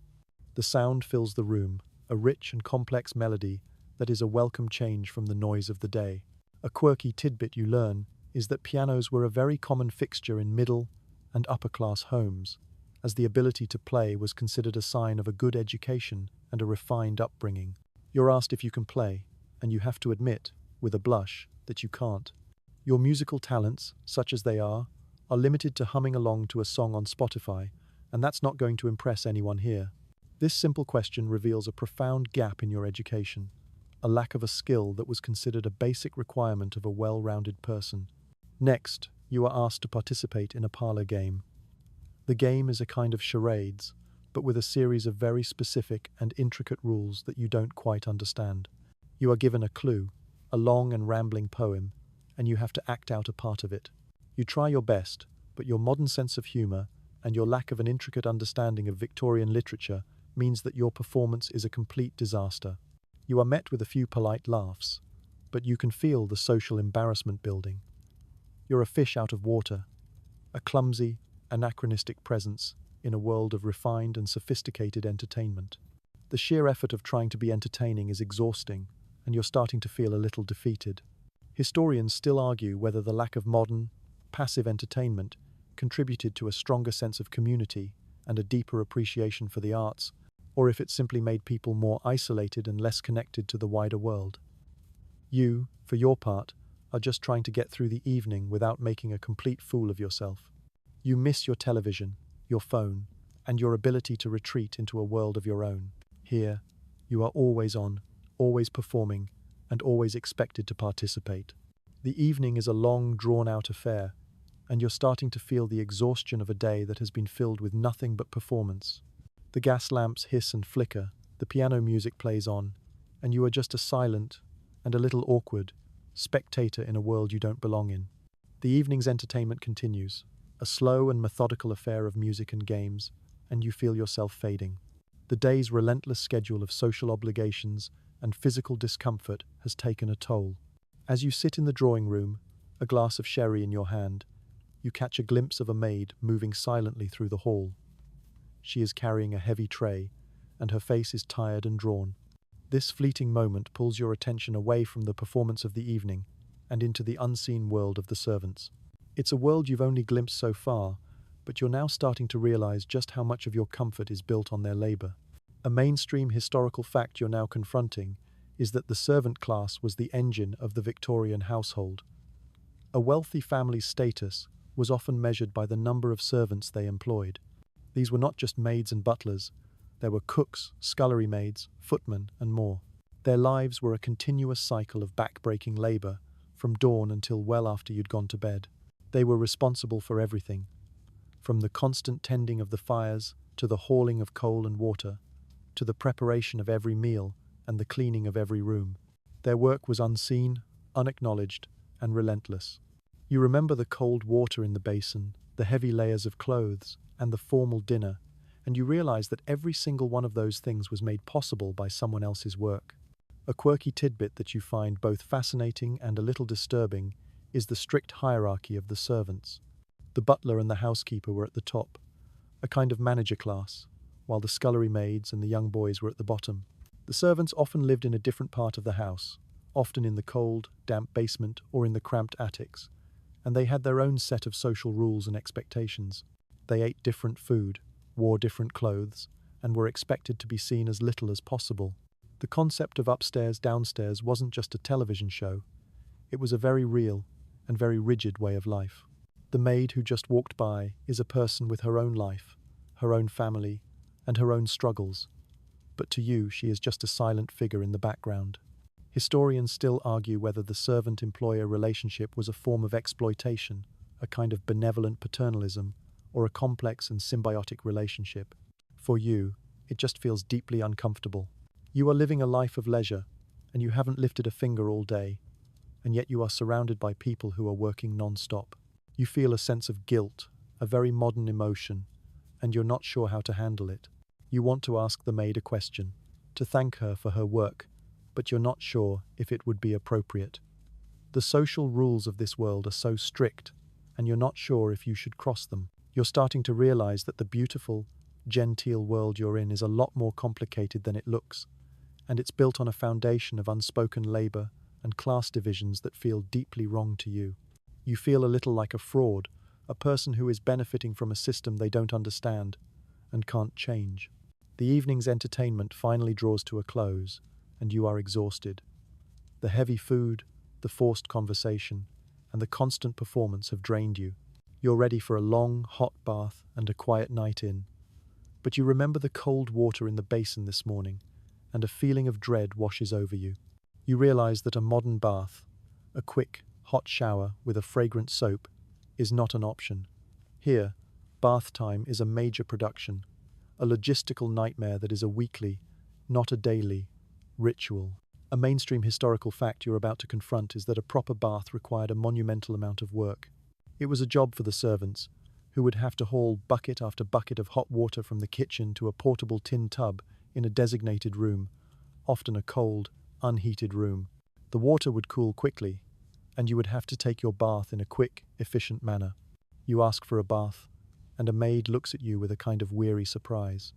The sound fills the room, a rich and complex melody that is a welcome change from the noise of the day. A quirky tidbit you learn is that pianos were a very common fixture in middle and upper-class homes, as the ability to play was considered a sign of a good education and a refined upbringing. You're asked if you can play, and you have to admit, with a blush, that you can't. Your musical talents, such as they are limited to humming along to a song on Spotify, and that's not going to impress anyone here. This simple question reveals a profound gap in your education, a lack of a skill that was considered a basic requirement of a well-rounded person. Next, you are asked to participate in a parlor game. The game is a kind of charades, but with a series of very specific and intricate rules that you don't quite understand. You are given a clue, a long and rambling poem, and you have to act out a part of it. You try your best, but your modern sense of humor and your lack of an intricate understanding of Victorian literature means that your performance is a complete disaster. You are met with a few polite laughs, but you can feel the social embarrassment building. You're a fish out of water, a clumsy, anachronistic presence in a world of refined and sophisticated entertainment. The sheer effort of trying to be entertaining is exhausting, and you're starting to feel a little defeated. Historians still argue whether the lack of modern, passive entertainment contributed to a stronger sense of community and a deeper appreciation for the arts, or if it simply made people more isolated and less connected to the wider world. You, for your part, are just trying to get through the evening without making a complete fool of yourself. You miss your television, your phone, and your ability to retreat into a world of your own. Here, you are always on, always performing, and always expected to participate. The evening is a long, drawn-out affair, and you're starting to feel the exhaustion of a day that has been filled with nothing but performance. The gas lamps hiss and flicker, the piano music plays on, and you are just a silent and a little awkward spectator in a world you don't belong in. The evening's entertainment continues, a slow and methodical affair of music and games, and you feel yourself fading. The day's relentless schedule of social obligations and physical discomfort has taken a toll. As you sit in the drawing room, a glass of sherry in your hand, you catch a glimpse of a maid moving silently through the hall. She is carrying a heavy tray, and her face is tired and drawn. This fleeting moment pulls your attention away from the performance of the evening and into the unseen world of the servants. It's a world you've only glimpsed so far, but you're now starting to realize just how much of your comfort is built on their labor. A mainstream historical fact you're now confronting is that the servant class was the engine of the Victorian household. A wealthy family's status was often measured by the number of servants they employed. These were not just maids and butlers, there were cooks, scullery maids, footmen, and more. Their lives were a continuous cycle of back-breaking labor, from dawn until well after you'd gone to bed. They were responsible for everything, from the constant tending of the fires, to the hauling of coal and water, to the preparation of every meal and the cleaning of every room. Their work was unseen, unacknowledged, and relentless. You remember the cold water in the basin, the heavy layers of clothes, and the formal dinner, and you realize that every single one of those things was made possible by someone else's work. A quirky tidbit that you find both fascinating and a little disturbing is the strict hierarchy of the servants. The butler and the housekeeper were at the top, a kind of manager class, while the scullery maids and the young boys were at the bottom. The servants often lived in a different part of the house, often in the cold, damp basement or in the cramped attics, and they had their own set of social rules and expectations. They ate different food, wore different clothes, and were expected to be seen as little as possible. The concept of upstairs, downstairs wasn't just a television show. It was a very real and very rigid way of life. The maid who just walked by is a person with her own life, her own family, and her own struggles. But to you, she is just a silent figure in the background. Historians still argue whether the servant-employer relationship was a form of exploitation, a kind of benevolent paternalism, or a complex and symbiotic relationship. For you, it just feels deeply uncomfortable. You are living a life of leisure, and you haven't lifted a finger all day, and yet you are surrounded by people who are working non-stop. You feel a sense of guilt, a very modern emotion, and you're not sure how to handle it. You want to ask the maid a question, to thank her for her work, but you're not sure if it would be appropriate. The social rules of this world are so strict, and you're not sure if you should cross them. You're starting to realize that the beautiful, genteel world you're in is a lot more complicated than it looks, and it's built on a foundation of unspoken labor and class divisions that feel deeply wrong to you. You feel a little like a fraud, a person who is benefiting from a system they don't understand and can't change. The evening's entertainment finally draws to a close, and you are exhausted. The heavy food, the forced conversation, and the constant performance have drained you. You're ready for a long, hot bath and a quiet night in. But you remember the cold water in the basin this morning, and a feeling of dread washes over you. You realize that a modern bath, a quick, hot shower with a fragrant soap, is not an option. Here, bath time is a major production, a logistical nightmare that is a weekly, not a daily, ritual. A mainstream historical fact you're about to confront is that a proper bath required a monumental amount of work. It was a job for the servants, who would have to haul bucket after bucket of hot water from the kitchen to a portable tin tub in a designated room, often a cold, unheated room. The water would cool quickly, and you would have to take your bath in a quick, efficient manner. You ask for a bath, and a maid looks at you with a kind of weary surprise.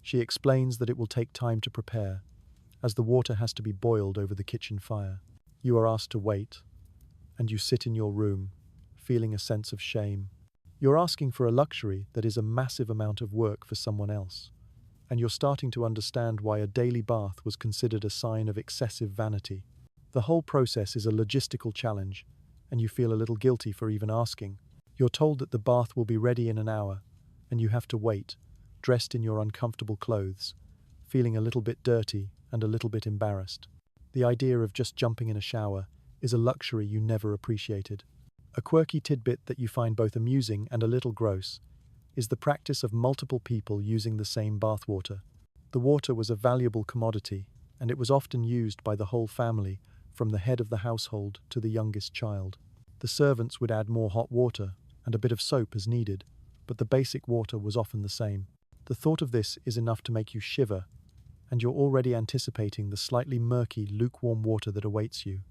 She explains that it will take time to prepare, as the water has to be boiled over the kitchen fire. You are asked to wait, and you sit in your room, feeling a sense of shame. You're asking for a luxury that is a massive amount of work for someone else, and you're starting to understand why a daily bath was considered a sign of excessive vanity. The whole process is a logistical challenge, and you feel a little guilty for even asking. You're told that the bath will be ready in an hour, and you have to wait, dressed in your uncomfortable clothes, feeling a little bit dirty and a little bit embarrassed. The idea of just jumping in a shower is a luxury you never appreciated. A quirky tidbit that you find both amusing and a little gross is the practice of multiple people using the same bathwater. The water was a valuable commodity, and it was often used by the whole family, from the head of the household to the youngest child. The servants would add more hot water and a bit of soap as needed, but the basic water was often the same. The thought of this is enough to make you shiver, and you're already anticipating the slightly murky, lukewarm water that awaits you.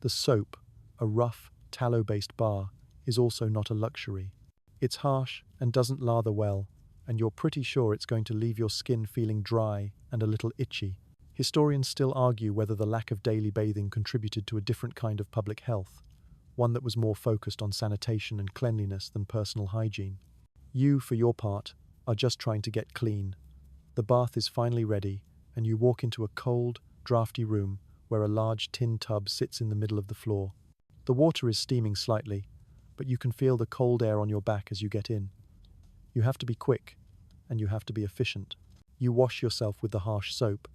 The soap, a rough, tallow-based bar, is also not a luxury. It's harsh and doesn't lather well, and you're pretty sure it's going to leave your skin feeling dry and a little itchy. Historians still argue whether the lack of daily bathing contributed to a different kind of public health, one that was more focused on sanitation and cleanliness than personal hygiene. You, for your part, are just trying to get clean. The bath is finally ready, and you walk into a cold, drafty room where a large tin tub sits in the middle of the floor. The water is steaming slightly, but you can feel the cold air on your back as you get in. You have to be quick, and you have to be efficient. You wash yourself with the harsh soap,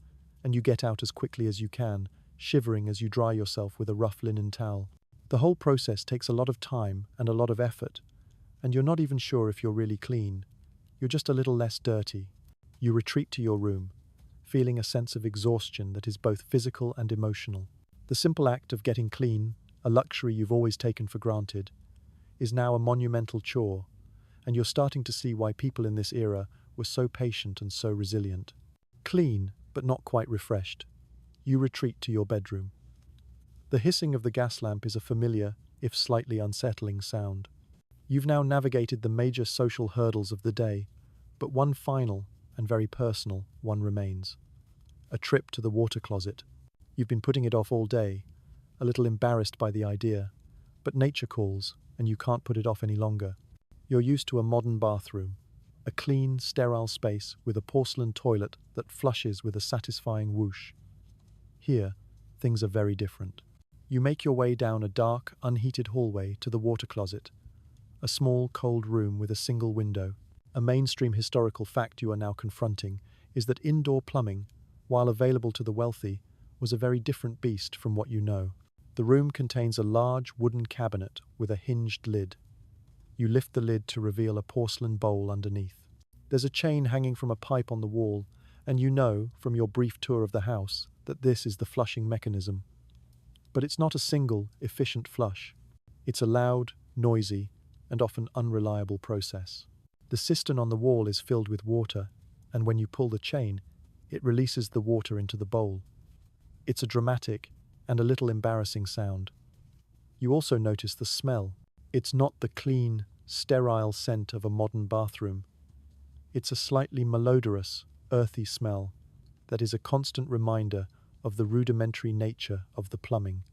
and you get out as quickly as you can, shivering as you dry yourself with a rough linen towel. The whole process takes a lot of time and a lot of effort, and you're not even sure if you're really clean. You're just a little less dirty. You retreat to your room, feeling a sense of exhaustion that is both physical and emotional. The simple act of getting clean, a luxury you've always taken for granted, is now a monumental chore, and you're starting to see why people in this era were so patient and so resilient. Clean, but not quite refreshed. You retreat to your bedroom. The hissing of the gas lamp is a familiar, if slightly unsettling sound. You've now navigated the major social hurdles of the day, but one final, and very personal, one remains. A trip to the water closet. You've been putting it off all day, a little embarrassed by the idea, but nature calls, and you can't put it off any longer. You're used to a modern bathroom, a clean, sterile space with a porcelain toilet that flushes with a satisfying whoosh. Here, things are very different. You make your way down a dark, unheated hallway to the water closet, a small, cold room with a single window. A mainstream historical fact you are now confronting is that indoor plumbing, while available to the wealthy, was a very different beast from what you know. The room contains a large wooden cabinet with a hinged lid. You lift the lid to reveal a porcelain bowl underneath. There's a chain hanging from a pipe on the wall, and you know, from your brief tour of the house, that this is the flushing mechanism. But it's not a single, efficient flush. It's a loud, noisy, and often unreliable process. The cistern on the wall is filled with water, and when you pull the chain, it releases the water into the bowl. It's a dramatic and a little embarrassing sound. You also notice the smell. It's not the clean, sterile scent of a modern bathroom. It's a slightly malodorous, earthy smell that is a constant reminder of the rudimentary nature of the plumbing.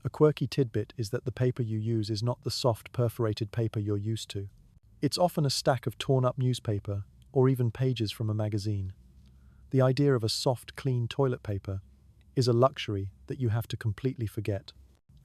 A quirky tidbit is that the paper you use is not the soft, perforated paper you're used to. It's often a stack of torn-up newspaper or even pages from a magazine. The idea of a soft, clean toilet paper is a luxury that you have to completely forget.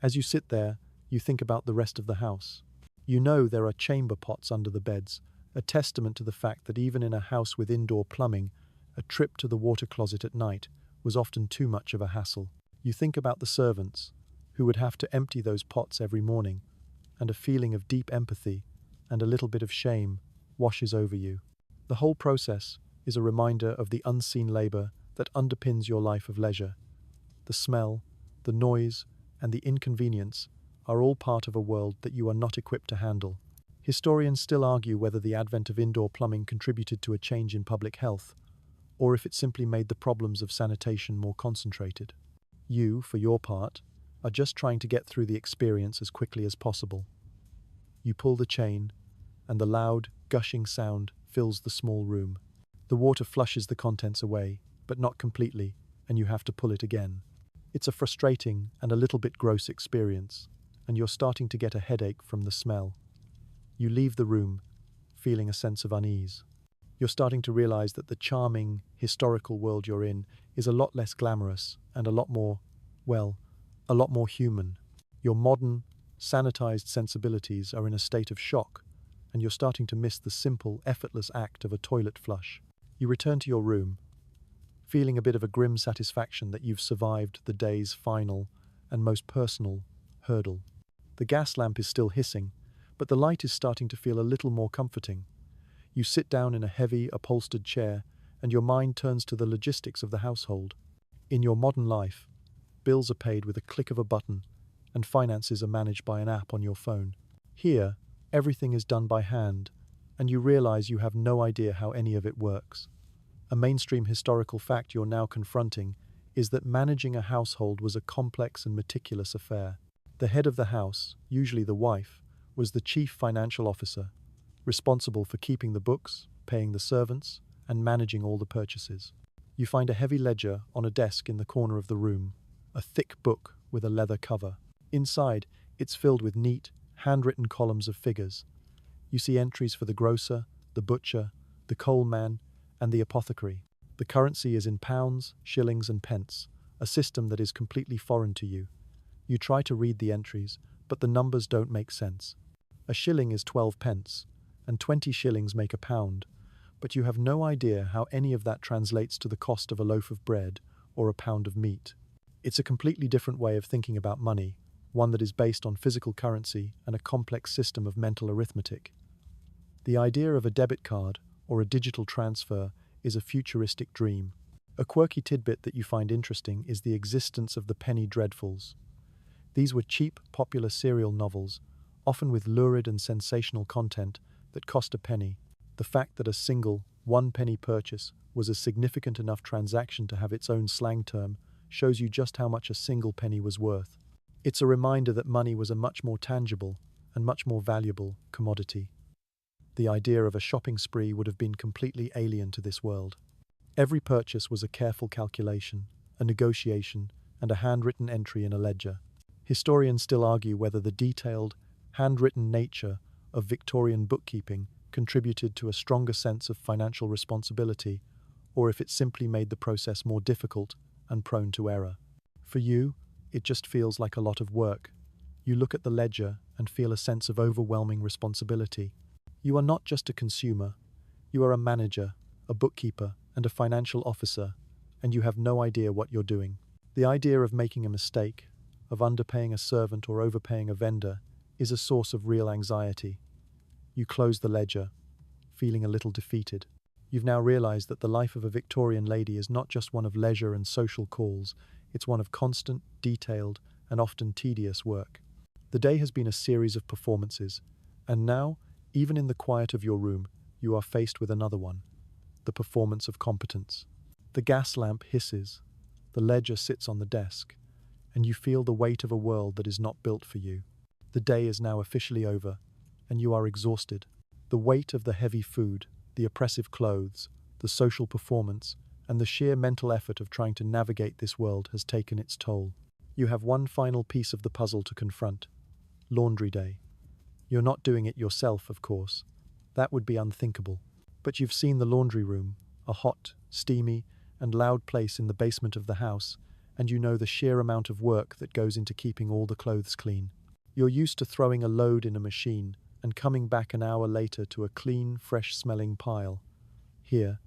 As you sit there, you think about the rest of the house. You know there are chamber pots under the beds, a testament to the fact that even in a house with indoor plumbing, a trip to the water closet at night was often too much of a hassle. You think about the servants, who would have to empty those pots every morning, and a feeling of deep empathy and a little bit of shame washes over you. The whole process is a reminder of the unseen labor that underpins your life of leisure. The smell, the noise, and the inconvenience are all part of a world that you are not equipped to handle. Historians still argue whether the advent of indoor plumbing contributed to a change in public health, or if it simply made the problems of sanitation more concentrated. You, for your part, are just trying to get through the experience as quickly as possible. You pull the chain, and the loud, gushing sound fills the small room. The water flushes the contents away, but not completely, and you have to pull it again. It's a frustrating and a little bit gross experience, and you're starting to get a headache from the smell. You leave the room, feeling a sense of unease. You're starting to realize that the charming, historical world you're in is a lot less glamorous and a lot more human. Your modern, sanitized sensibilities are in a state of shock, and you're starting to miss the simple, effortless act of a toilet flush. You return to your room, feeling a bit of a grim satisfaction that you've survived the day's final and most personal hurdle. The gas lamp is still hissing, but the light is starting to feel a little more comforting. You sit down in a heavy, upholstered chair, and your mind turns to the logistics of the household. In your modern life, bills are paid with a click of a button, and finances are managed by an app on your phone. Here, everything is done by hand, and you realize you have no idea how any of it works. A mainstream historical fact you're now confronting is that managing a household was a complex and meticulous affair. The head of the house, usually the wife, was the chief financial officer, responsible for keeping the books, paying the servants, and managing all the purchases. You find a heavy ledger on a desk in the corner of the room, a thick book with a leather cover. Inside, it's filled with neat, handwritten columns of figures. You see entries for the grocer, the butcher, the coal man, and the apothecary. The currency is in pounds, shillings, and pence, a system that is completely foreign to you. You try to read the entries, but the numbers don't make sense. A shilling is 12 pence, and 20 shillings make a pound, but you have no idea how any of that translates to the cost of a loaf of bread or a pound of meat. It's a completely different way of thinking about money, one that is based on physical currency and a complex system of mental arithmetic. The idea of a debit card or a digital transfer is a futuristic dream. A quirky tidbit that you find interesting is the existence of the penny dreadfuls. These were cheap, popular serial novels, often with lurid and sensational content that cost a penny. The fact that a single, one-penny purchase was a significant enough transaction to have its own slang term shows you just how much a single penny was worth. It's a reminder that money was a much more tangible and much more valuable commodity. The idea of a shopping spree would have been completely alien to this world. Every purchase was a careful calculation, a negotiation, and a handwritten entry in a ledger. Historians still argue whether the detailed, handwritten nature of Victorian bookkeeping contributed to a stronger sense of financial responsibility, or if it simply made the process more difficult and prone to error. For you, it just feels like a lot of work. You look at the ledger and feel a sense of overwhelming responsibility. You are not just a consumer, you are a manager, a bookkeeper, and a financial officer, and you have no idea what you're doing. The idea of making a mistake, of underpaying a servant or overpaying a vendor, is a source of real anxiety. You close the ledger, feeling a little defeated. You've now realized that the life of a Victorian lady is not just one of leisure and social calls, it's one of constant, detailed, and often tedious work. The day has been a series of performances, and now, even in the quiet of your room, you are faced with another one, the performance of competence. The gas lamp hisses, the ledger sits on the desk, and you feel the weight of a world that is not built for you. The day is now officially over, and you are exhausted. The weight of the heavy food, the oppressive clothes, the social performance, and the sheer mental effort of trying to navigate this world has taken its toll. You have one final piece of the puzzle to confront: laundry day. You're not doing it yourself, of course. That would be unthinkable. But you've seen the laundry room, a hot, steamy, and loud place in the basement of the house, and you know the sheer amount of work that goes into keeping all the clothes clean. You're used to throwing a load in a machine and coming back an hour later to a clean, fresh-smelling pile. Here,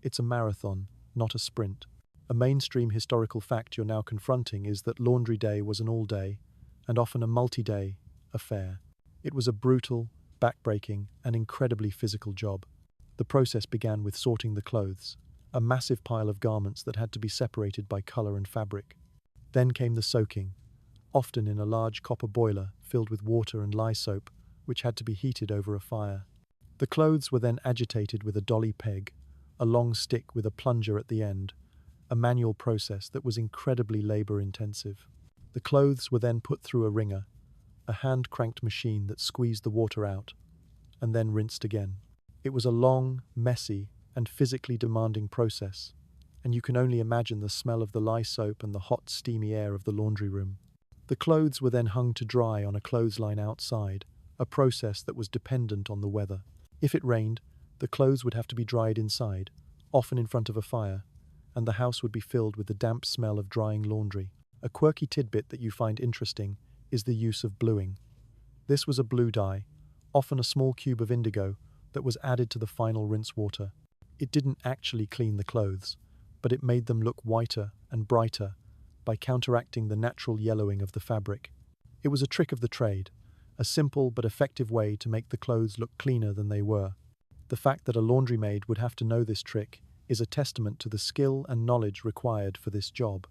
it's a marathon, not a sprint. A mainstream historical fact you're now confronting is that laundry day was an all-day, and often a multi-day, affair. It was a brutal, back-breaking, and incredibly physical job. The process began with sorting the clothes, a massive pile of garments that had to be separated by color and fabric. Then came the soaking, often in a large copper boiler filled with water and lye soap, which had to be heated over a fire. The clothes were then agitated with a dolly peg, a long stick with a plunger at the end, a manual process that was incredibly labor-intensive. The clothes were then put through a wringer, a hand-cranked machine that squeezed the water out, and then rinsed again. It was a long, messy, and physically demanding process, and you can only imagine the smell of the lye soap and the hot, steamy air of the laundry room. The clothes were then hung to dry on a clothesline outside, a process that was dependent on the weather. If it rained, the clothes would have to be dried inside, often in front of a fire, and the house would be filled with the damp smell of drying laundry. A quirky tidbit that you find interesting is the use of bluing. This was a blue dye, often a small cube of indigo, that was added to the final rinse water. It didn't actually clean the clothes, but it made them look whiter and brighter by counteracting the natural yellowing of the fabric. It was a trick of the trade, a simple but effective way to make the clothes look cleaner than they were. The fact that a laundrymaid would have to know this trick is a testament to the skill and knowledge required for this job.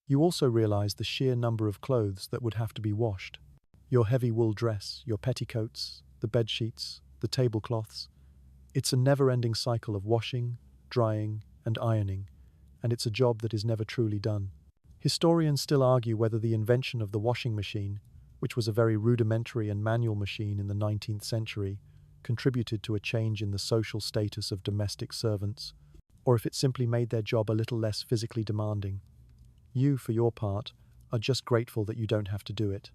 You also realize the sheer number of clothes that would have to be washed. Your heavy wool dress, your petticoats, the bedsheets, the tablecloths. It's a never-ending cycle of washing, drying, and ironing, and it's a job that is never truly done. Historians still argue whether the invention of the washing machine, which was a very rudimentary and manual machine in the 19th century, contributed to a change in the social status of domestic servants, or if it simply made their job a little less physically demanding. You, for your part, are just grateful that you don't have to do it.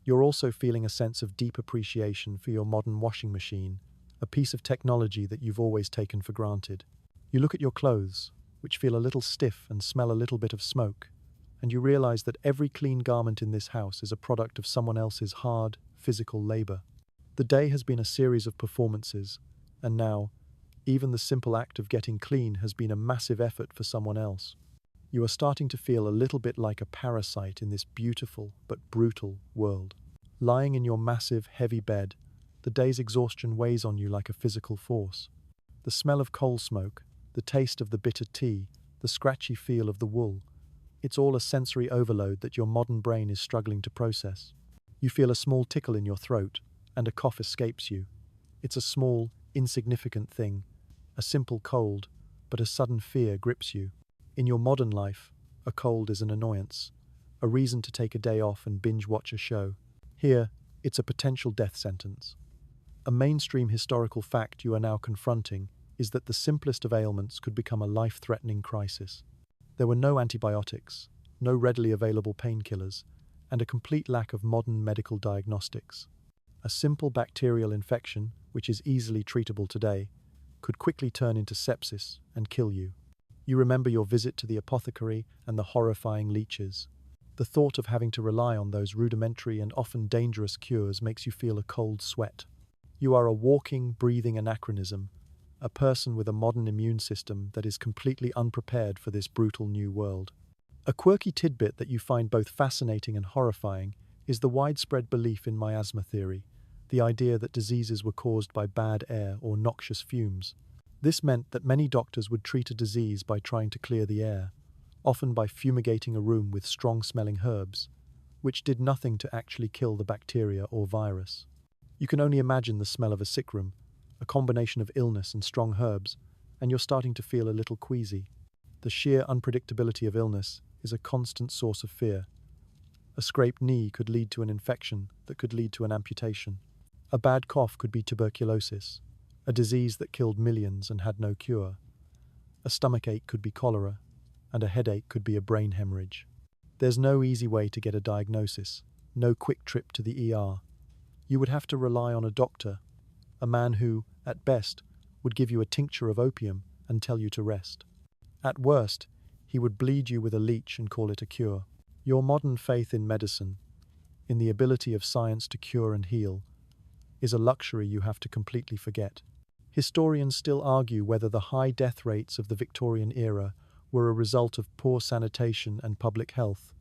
You're also feeling a sense of deep appreciation for your modern washing machine, a piece of technology that you've always taken for granted. You look at your clothes, which feel a little stiff and smell a little bit of smoke, and you realize that every clean garment in this house is a product of someone else's hard, physical labor. The day has been a series of performances, and now, even the simple act of getting clean has been a massive effort for someone else. You are starting to feel a little bit like a parasite in this beautiful but brutal world. Lying in your massive, heavy bed, the day's exhaustion weighs on you like a physical force. The smell of coal smoke, the taste of the bitter tea, the scratchy feel of the wool, it's all a sensory overload that your modern brain is struggling to process. You feel a small tickle in your throat, and a cough escapes you. It's a small, insignificant thing, a simple cold, but a sudden fear grips you. In your modern life, a cold is an annoyance, a reason to take a day off and binge watch a show. Here, it's a potential death sentence. A mainstream historical fact you are now confronting is that the simplest of ailments could become a life-threatening crisis. There were no antibiotics, no readily available painkillers, and a complete lack of modern medical diagnostics. A simple bacterial infection, which is easily treatable today, could quickly turn into sepsis and kill you. You remember your visit to the apothecary and the horrifying leeches. The thought of having to rely on those rudimentary and often dangerous cures makes you feel a cold sweat. You are a walking, breathing anachronism, a person with a modern immune system that is completely unprepared for this brutal new world. A quirky tidbit that you find both fascinating and horrifying is the widespread belief in miasma theory, the idea that diseases were caused by bad air or noxious fumes. This meant that many doctors would treat a disease by trying to clear the air, often by fumigating a room with strong-smelling herbs, which did nothing to actually kill the bacteria or virus. You can only imagine the smell of a sick room, a combination of illness and strong herbs, and you're starting to feel a little queasy. The sheer unpredictability of illness is a constant source of fear. A scraped knee could lead to an infection that could lead to an amputation. A bad cough could be tuberculosis, a disease that killed millions and had no cure. A stomachache could be cholera, and a headache could be a brain hemorrhage. There's no easy way to get a diagnosis, no quick trip to the ER. You would have to rely on a doctor, a man who, at best, would give you a tincture of opium and tell you to rest. At worst, he would bleed you with a leech and call it a cure. Your modern faith in medicine, in the ability of science to cure and heal, is a luxury you have to completely forget. Historians still argue whether the high death rates of the Victorian era were a result of poor sanitation and public health,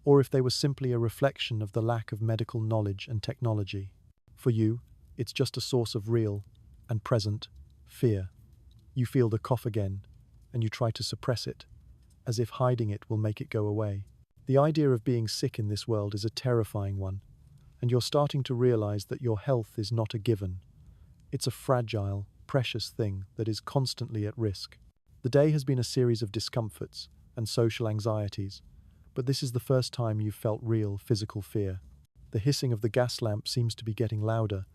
or if they were simply a reflection of the lack of medical knowledge and technology. For you, it's just a source of real and present fear. You feel the cough again, and you try to suppress it, as if hiding it will make it go away. The idea of being sick in this world is a terrifying one, and you're starting to realize that your health is not a given. It's a fragile, precious thing that is constantly at risk. The day has been a series of discomforts and social anxieties, but this is the first time you've felt real physical fear. The hissing of the gas lamp seems to be getting louder,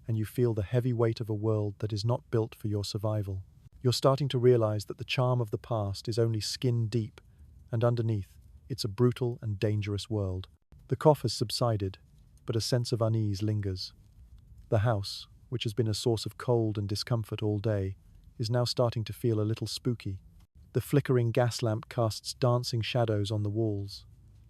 and you feel the heavy weight of a world that is not built for your survival. You're starting to realize that the charm of the past is only skin deep, and underneath, it's a brutal and dangerous world. The cough has subsided, but a sense of unease lingers. The house, which has been a source of cold and discomfort all day, is now starting to feel a little spooky. The flickering gas lamp casts dancing shadows on the walls,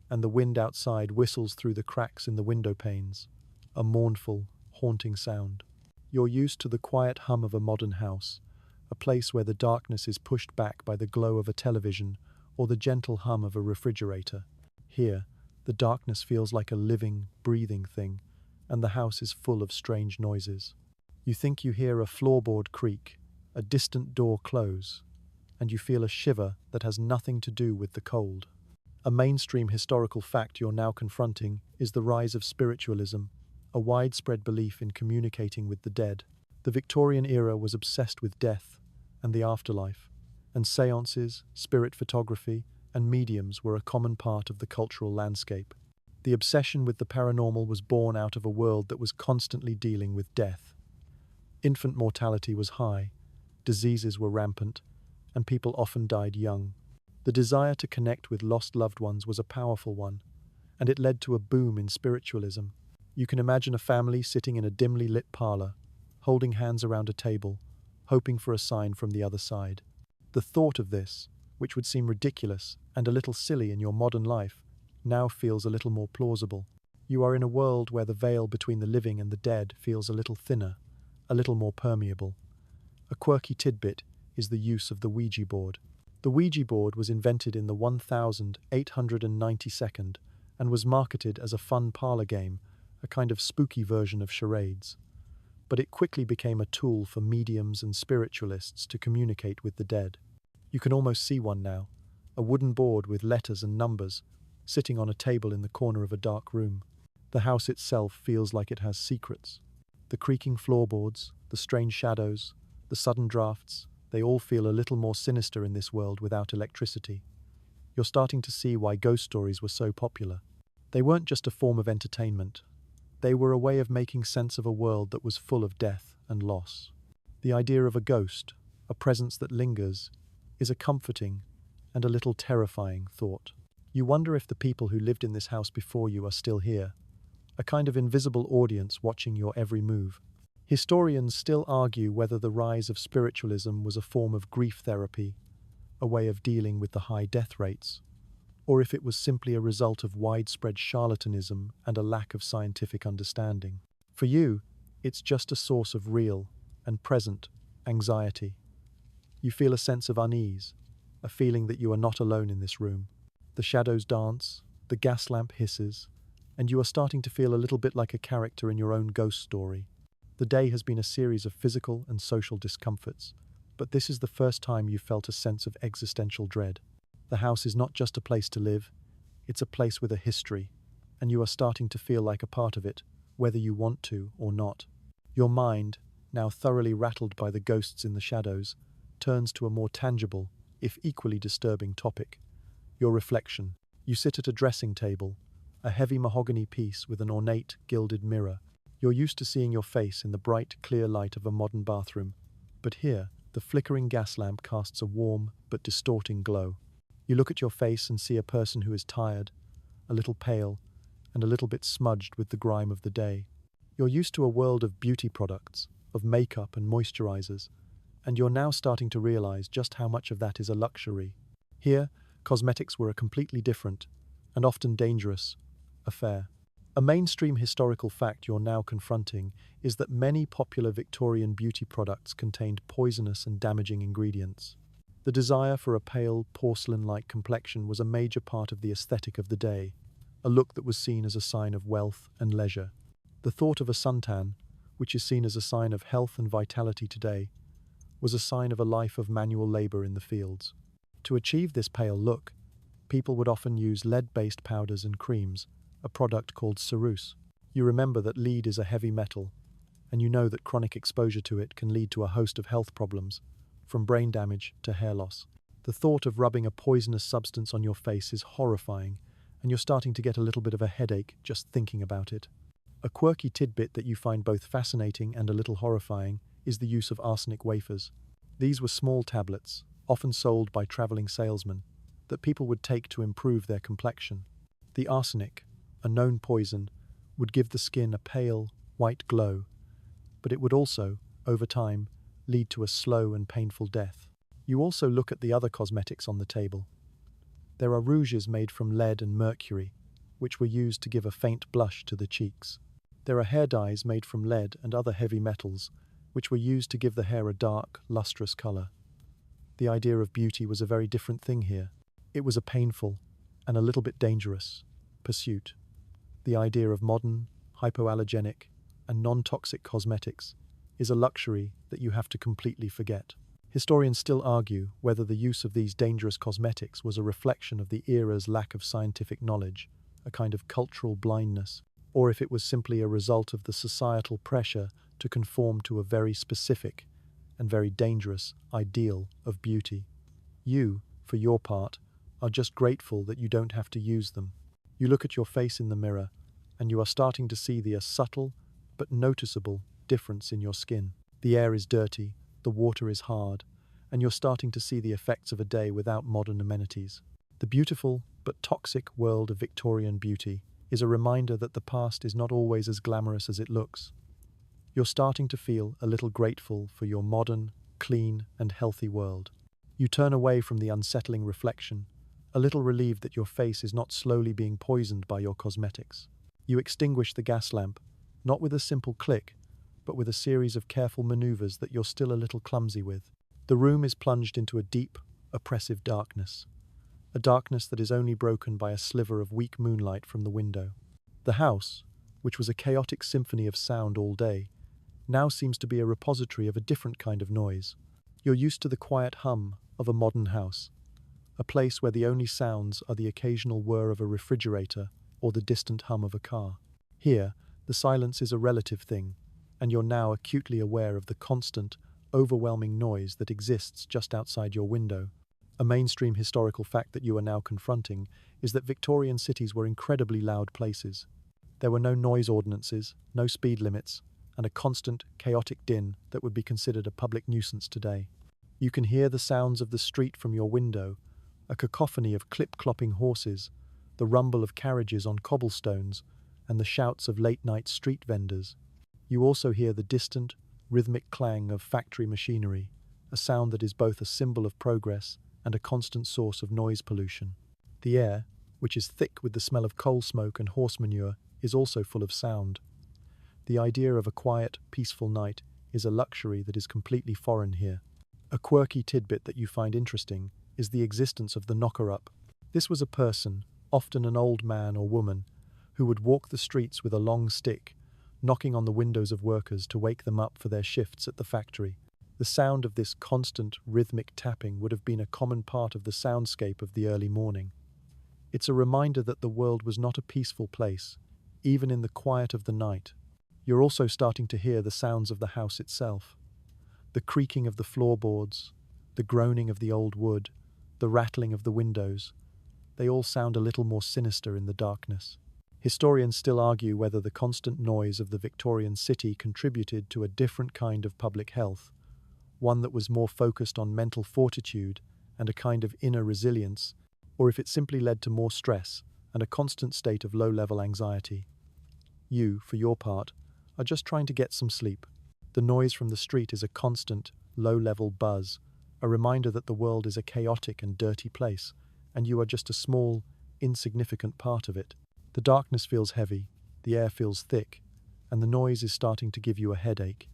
and the wind outside whistles through the cracks in the window panes, a mournful, haunting sound. You're used to the quiet hum of a modern house, a place where the darkness is pushed back by the glow of a television or the gentle hum of a refrigerator. Here, the darkness feels like a living, breathing thing, and the house is full of strange noises. You think you hear a floorboard creak, a distant door close, and you feel a shiver that has nothing to do with the cold. A mainstream historical fact you're now confronting is the rise of spiritualism, a widespread belief in communicating with the dead. The Victorian era was obsessed with death and the afterlife, and seances, spirit photography, and mediums were a common part of the cultural landscape. The obsession with the paranormal was born out of a world that was constantly dealing with death. Infant mortality was high, diseases were rampant, and people often died young. The desire to connect with lost loved ones was a powerful one, and it led to a boom in spiritualism. You can imagine a family sitting in a dimly lit parlor, holding hands around a table, hoping for a sign from the other side. The thought of this, which would seem ridiculous and a little silly in your modern life, now feels a little more plausible. You are in a world where the veil between the living and the dead feels a little thinner, a little more permeable. A quirky tidbit is the use of the Ouija board. The Ouija board was invented in the 1892 and was marketed as a fun parlor game, a kind of spooky version of charades. But it quickly became a tool for mediums and spiritualists to communicate with the dead. You can almost see one now, a wooden board with letters and numbers, sitting on a table in the corner of a dark room. The house itself feels like it has secrets. The creaking floorboards, the strange shadows, the sudden drafts, they all feel a little more sinister in this world without electricity. You're starting to see why ghost stories were so popular. They weren't just a form of entertainment. They were a way of making sense of a world that was full of death and loss. The idea of a ghost, a presence that lingers, is a comforting and a little terrifying thought. You wonder if the people who lived in this house before you are still here, a kind of invisible audience watching your every move. Historians still argue whether the rise of spiritualism was a form of grief therapy, a way of dealing with the high death rates, or if it was simply a result of widespread charlatanism and a lack of scientific understanding. For you, it's just a source of real and present anxiety. You feel a sense of unease, a feeling that you are not alone in this room. The shadows dance, the gas lamp hisses, and you are starting to feel a little bit like a character in your own ghost story. The day has been a series of physical and social discomforts, but this is the first time you've felt a sense of existential dread. The house is not just a place to live, it's a place with a history, and you are starting to feel like a part of it, whether you want to or not. Your mind, now thoroughly rattled by the ghosts in the shadows, turns to a more tangible, if equally disturbing topic: your reflection. You sit at a dressing table, a heavy mahogany piece with an ornate, gilded mirror. You're used to seeing your face in the bright, clear light of a modern bathroom, but here, the flickering gas lamp casts a warm but distorting glow. You look at your face and see a person who is tired, a little pale, and a little bit smudged with the grime of the day. You're used to a world of beauty products, of makeup and moisturizers, and you're now starting to realize just how much of that is a luxury. Here, cosmetics were a completely different, and often dangerous, affair. A mainstream historical fact you're now confronting is that many popular Victorian beauty products contained poisonous and damaging ingredients. The desire for a pale, porcelain-like complexion was a major part of the aesthetic of the day, a look that was seen as a sign of wealth and leisure. The thought of a suntan, which is seen as a sign of health and vitality today, was a sign of a life of manual labor in the fields. To achieve this pale look, people would often use lead-based powders and creams, a product called serene. You remember that lead is a heavy metal, and you know that chronic exposure to it can lead to a host of health problems, from brain damage to hair loss. The thought of rubbing a poisonous substance on your face is horrifying, and you're starting to get a little bit of a headache just thinking about it. A quirky tidbit that you find both fascinating and a little horrifying is the use of arsenic wafers. These were small tablets, often sold by traveling salesmen, that people would take to improve their complexion. The arsenic, a known poison, would give the skin a pale, white glow, but it would also, over time, lead to a slow and painful death. You also look at the other cosmetics on the table. There are rouges made from lead and mercury, which were used to give a faint blush to the cheeks. There are hair dyes made from lead and other heavy metals, which were used to give the hair a dark, lustrous color. The idea of beauty was a very different thing here. It was a painful, and a little bit dangerous, pursuit. The idea of modern, hypoallergenic, and non-toxic cosmetics is a luxury that you have to completely forget. Historians still argue whether the use of these dangerous cosmetics was a reflection of the era's lack of scientific knowledge, a kind of cultural blindness, or if it was simply a result of the societal pressure to conform to a very specific and very dangerous ideal of beauty. You, for your part, are just grateful that you don't have to use them. You look at your face in the mirror, and you are starting to see the subtle but noticeable difference in your skin. The air is dirty, the water is hard, and you're starting to see the effects of a day without modern amenities. The beautiful but toxic world of Victorian beauty is a reminder that the past is not always as glamorous as it looks. You're starting to feel a little grateful for your modern, clean, and healthy world. You turn away from the unsettling reflection, a little relieved that your face is not slowly being poisoned by your cosmetics. You extinguish the gas lamp, not with a simple click, but with a series of careful maneuvers that you're still a little clumsy with. The room is plunged into a deep, oppressive darkness, a darkness that is only broken by a sliver of weak moonlight from the window. The house, which was a chaotic symphony of sound all day, now seems to be a repository of a different kind of noise. You're used to the quiet hum of a modern house, a place where the only sounds are the occasional whir of a refrigerator or the distant hum of a car. Here, the silence is a relative thing, and you're now acutely aware of the constant, overwhelming noise that exists just outside your window. A mainstream historical fact that you are now confronting is that Victorian cities were incredibly loud places. There were no noise ordinances, no speed limits, and a constant, chaotic din that would be considered a public nuisance today. You can hear the sounds of the street from your window, a cacophony of clip-clopping horses, the rumble of carriages on cobblestones, and the shouts of late-night street vendors. You also hear the distant, rhythmic clang of factory machinery, a sound that is both a symbol of progress and a constant source of noise pollution. The air, which is thick with the smell of coal smoke and horse manure, is also full of sound. The idea of a quiet, peaceful night is a luxury that is completely foreign here. A quirky tidbit that you find interesting is the existence of the knocker-up. This was a person, often an old man or woman, who would walk the streets with a long stick, knocking on the windows of workers to wake them up for their shifts at the factory. The sound of this constant, rhythmic tapping would have been a common part of the soundscape of the early morning. It's a reminder that the world was not a peaceful place, even in the quiet of the night. You're also starting to hear the sounds of the house itself. The creaking of the floorboards, the groaning of the old wood, the rattling of the windows. They all sound a little more sinister in the darkness. Historians still argue whether the constant noise of the Victorian city contributed to a different kind of public health, one that was more focused on mental fortitude and a kind of inner resilience, or if it simply led to more stress and a constant state of low-level anxiety. You, for your part, are just trying to get some sleep. The noise from the street is a constant, low-level buzz, a reminder that the world is a chaotic and dirty place, and you are just a small, insignificant part of it. The darkness feels heavy, the air feels thick, and the noise is starting to give you a headache.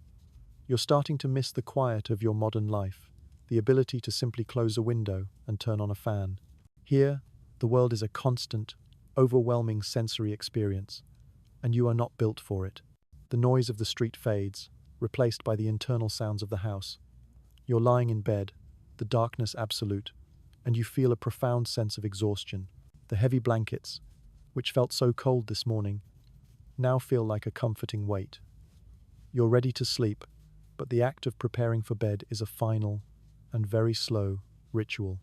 You're starting to miss the quiet of your modern life, the ability to simply close a window and turn on a fan. Here, the world is a constant, overwhelming sensory experience, and you are not built for it. The noise of the street fades, replaced by the internal sounds of the house. You're lying in bed, the darkness absolute, and you feel a profound sense of exhaustion. The heavy blankets, which felt so cold this morning, now feel like a comforting weight. You're ready to sleep, but the act of preparing for bed is a final and very slow ritual.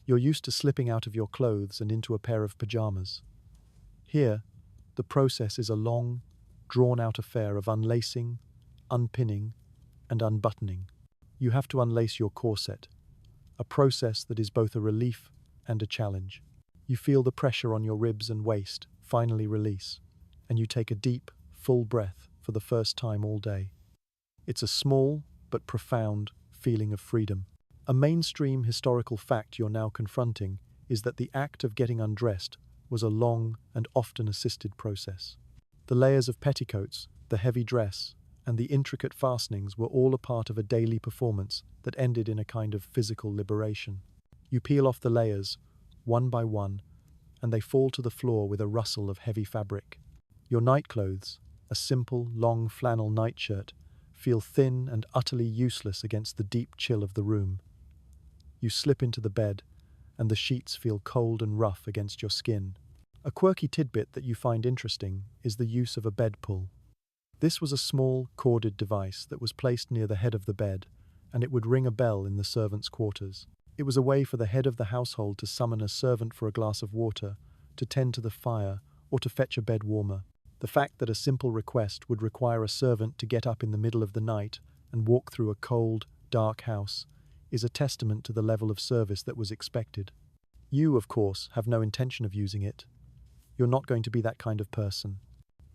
You're used to slipping out of your clothes and into a pair of pajamas. Here, the process is a long, drawn-out affair of unlacing, unpinning, and unbuttoning. You have to unlace your corset, a process that is both a relief and a challenge. You feel the pressure on your ribs and waist finally release, and you take a deep, full breath for the first time all day. It's a small but profound feeling of freedom. A mainstream historical fact you're now confronting is that the act of getting undressed was a long and often assisted process. The layers of petticoats, the heavy dress, and the intricate fastenings were all a part of a daily performance that ended in a kind of physical liberation. You peel off the layers, one by one, and they fall to the floor with a rustle of heavy fabric. Your nightclothes, a simple, long flannel nightshirt, feel thin and utterly useless against the deep chill of the room. You slip into the bed, and the sheets feel cold and rough against your skin. A quirky tidbit that you find interesting is the use of a bed pull. This was a small, corded device that was placed near the head of the bed, and it would ring a bell in the servants' quarters. It was a way for the head of the household to summon a servant for a glass of water, to tend to the fire, or to fetch a bed warmer. The fact that a simple request would require a servant to get up in the middle of the night and walk through a cold, dark house is a testament to the level of service that was expected. You, of course, have no intention of using it. You're not going to be that kind of person.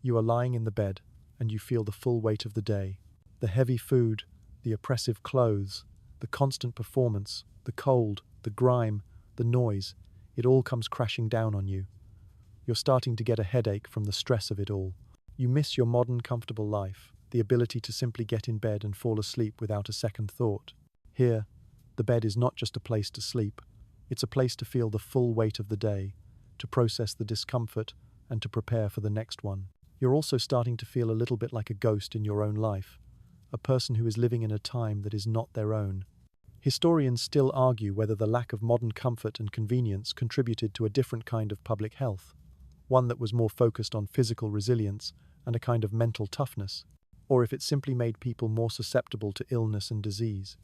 You are lying in the bed, and you feel the full weight of the day. The heavy food, the oppressive clothes, the constant performance, the cold, the grime, the noise, it all comes crashing down on you. You're starting to get a headache from the stress of it all. You miss your modern, comfortable life, the ability to simply get in bed and fall asleep without a second thought. Here, the bed is not just a place to sleep, it's a place to feel the full weight of the day, to process the discomfort, and to prepare for the next one. You're also starting to feel a little bit like a ghost in your own life, a person who is living in a time that is not their own. Historians still argue whether the lack of modern comfort and convenience contributed to a different kind of public health, one that was more focused on physical resilience and a kind of mental toughness, or if it simply made people more susceptible to illness and disease.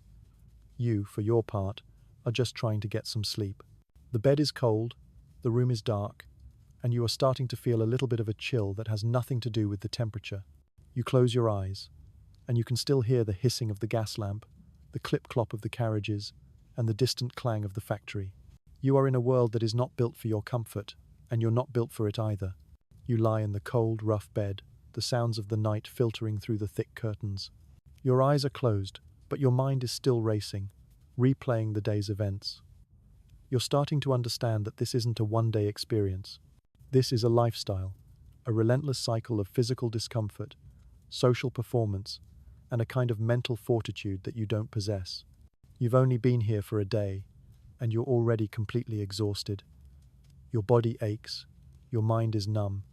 You, for your part, are just trying to get some sleep. The bed is cold, the room is dark, and you are starting to feel a little bit of a chill that has nothing to do with the temperature. You close your eyes, and you can still hear the hissing of the gas lamp, the clip-clop of the carriages, and the distant clang of the factory. You are in a world that is not built for your comfort, and you're not built for it either. You lie in the cold, rough bed, the sounds of the night filtering through the thick curtains. Your eyes are closed, but your mind is still racing, replaying the day's events. You're starting to understand that this isn't a one-day experience. This is a lifestyle, a relentless cycle of physical discomfort, social performance, and a kind of mental fortitude that you don't possess. You've only been here for a day, and you're already completely exhausted. Your body aches, your mind is numb,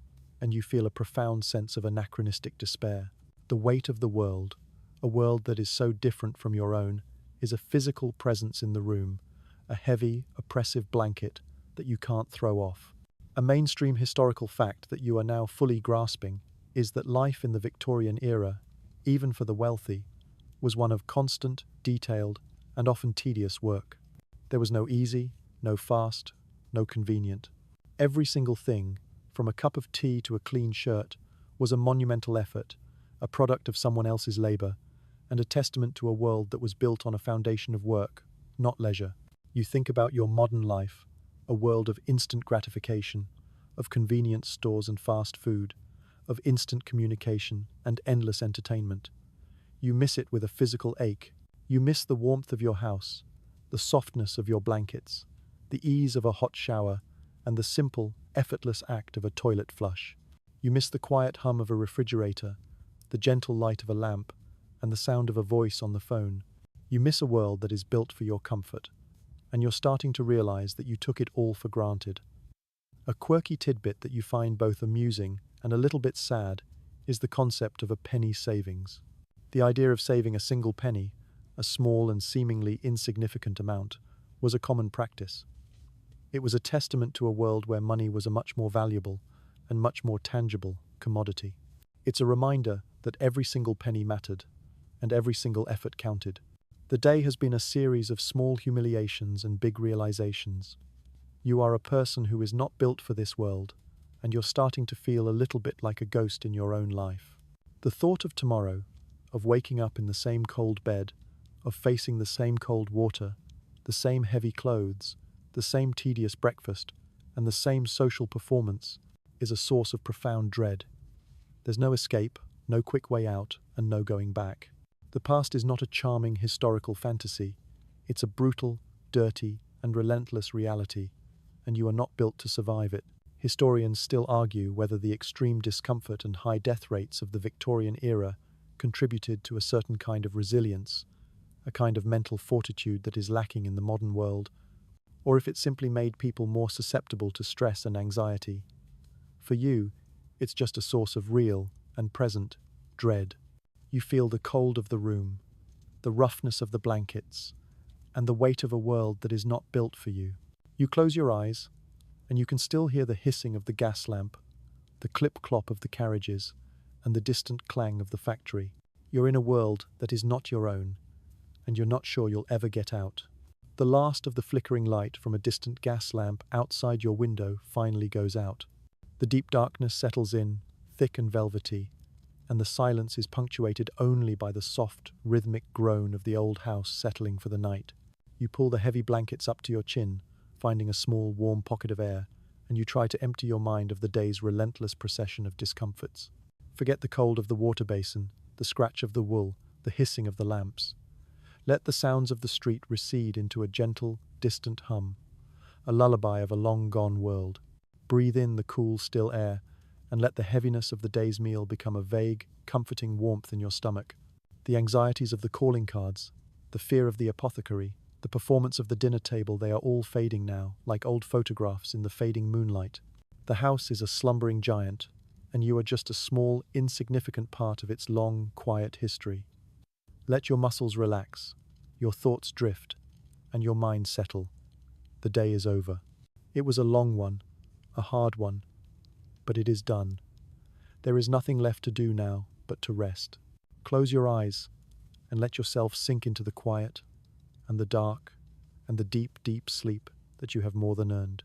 and you feel a profound sense of anachronistic despair. The weight of the world, a world that is so different from your own, is a physical presence in the room, a heavy, oppressive blanket that you can't throw off. A mainstream historical fact that you are now fully grasping is that life in the Victorian era, even for the wealthy, was one of constant, detailed, and often tedious work. There was no easy, no fast, no convenient. Every single thing, from a cup of tea to a clean shirt, was a monumental effort, a product of someone else's labor, and a testament to a world that was built on a foundation of work, not leisure. You think about your modern life, a world of instant gratification, of convenience stores and fast food, of instant communication and endless entertainment. You miss it with a physical ache. You miss the warmth of your house, the softness of your blankets, the ease of a hot shower, and the simple, effortless act of a toilet flush. You miss the quiet hum of a refrigerator, the gentle light of a lamp, and the sound of a voice on the phone. You miss a world that is built for your comfort, and you're starting to realize that you took it all for granted. A quirky tidbit that you find both amusing and a little bit sad is the concept of a penny savings. The idea of saving a single penny, a small and seemingly insignificant amount, was a common practice. It was a testament to a world where money was a much more valuable and much more tangible commodity. It's a reminder that every single penny mattered, and every single effort counted. The day has been a series of small humiliations and big realizations. You are a person who is not built for this world, and you're starting to feel a little bit like a ghost in your own life. The thought of tomorrow, of waking up in the same cold bed, of facing the same cold water, the same heavy clothes, the same tedious breakfast, and the same social performance, is a source of profound dread. There's no escape, no quick way out, and no going back. The past is not a charming historical fantasy. It's a brutal, dirty, and relentless reality, and you are not built to survive it. Historians still argue whether the extreme discomfort and high death rates of the Victorian era contributed to a certain kind of resilience, a kind of mental fortitude that is lacking in the modern world, or if it simply made people more susceptible to stress and anxiety. For you, it's just a source of real and present dread. You feel the cold of the room, the roughness of the blankets, and the weight of a world that is not built for you. You close your eyes, and you can still hear the hissing of the gas lamp, the clip-clop of the carriages, and the distant clang of the factory. You're in a world that is not your own, and you're not sure you'll ever get out. The last of the flickering light from a distant gas lamp outside your window finally goes out. The deep darkness settles in, thick and velvety, and the silence is punctuated only by the soft, rhythmic groan of the old house settling for the night. You pull the heavy blankets up to your chin, finding a small, warm pocket of air, and you try to empty your mind of the day's relentless procession of discomforts. Forget the cold of the water basin, the scratch of the wool, the hissing of the lamps. Let the sounds of the street recede into a gentle, distant hum, a lullaby of a long-gone world. Breathe in the cool, still air, and let the heaviness of the day's meal become a vague, comforting warmth in your stomach. The anxieties of the calling cards, the fear of the apothecary, the performance of the dinner table, they are all fading now, like old photographs in the fading moonlight. The house is a slumbering giant, and you are just a small, insignificant part of its long, quiet history. Let your muscles relax, your thoughts drift, and your mind settle. The day is over. It was a long one, a hard one, but it is done. There is nothing left to do now but to rest. Close your eyes and let yourself sink into the quiet and the dark and the deep, deep sleep that you have more than earned.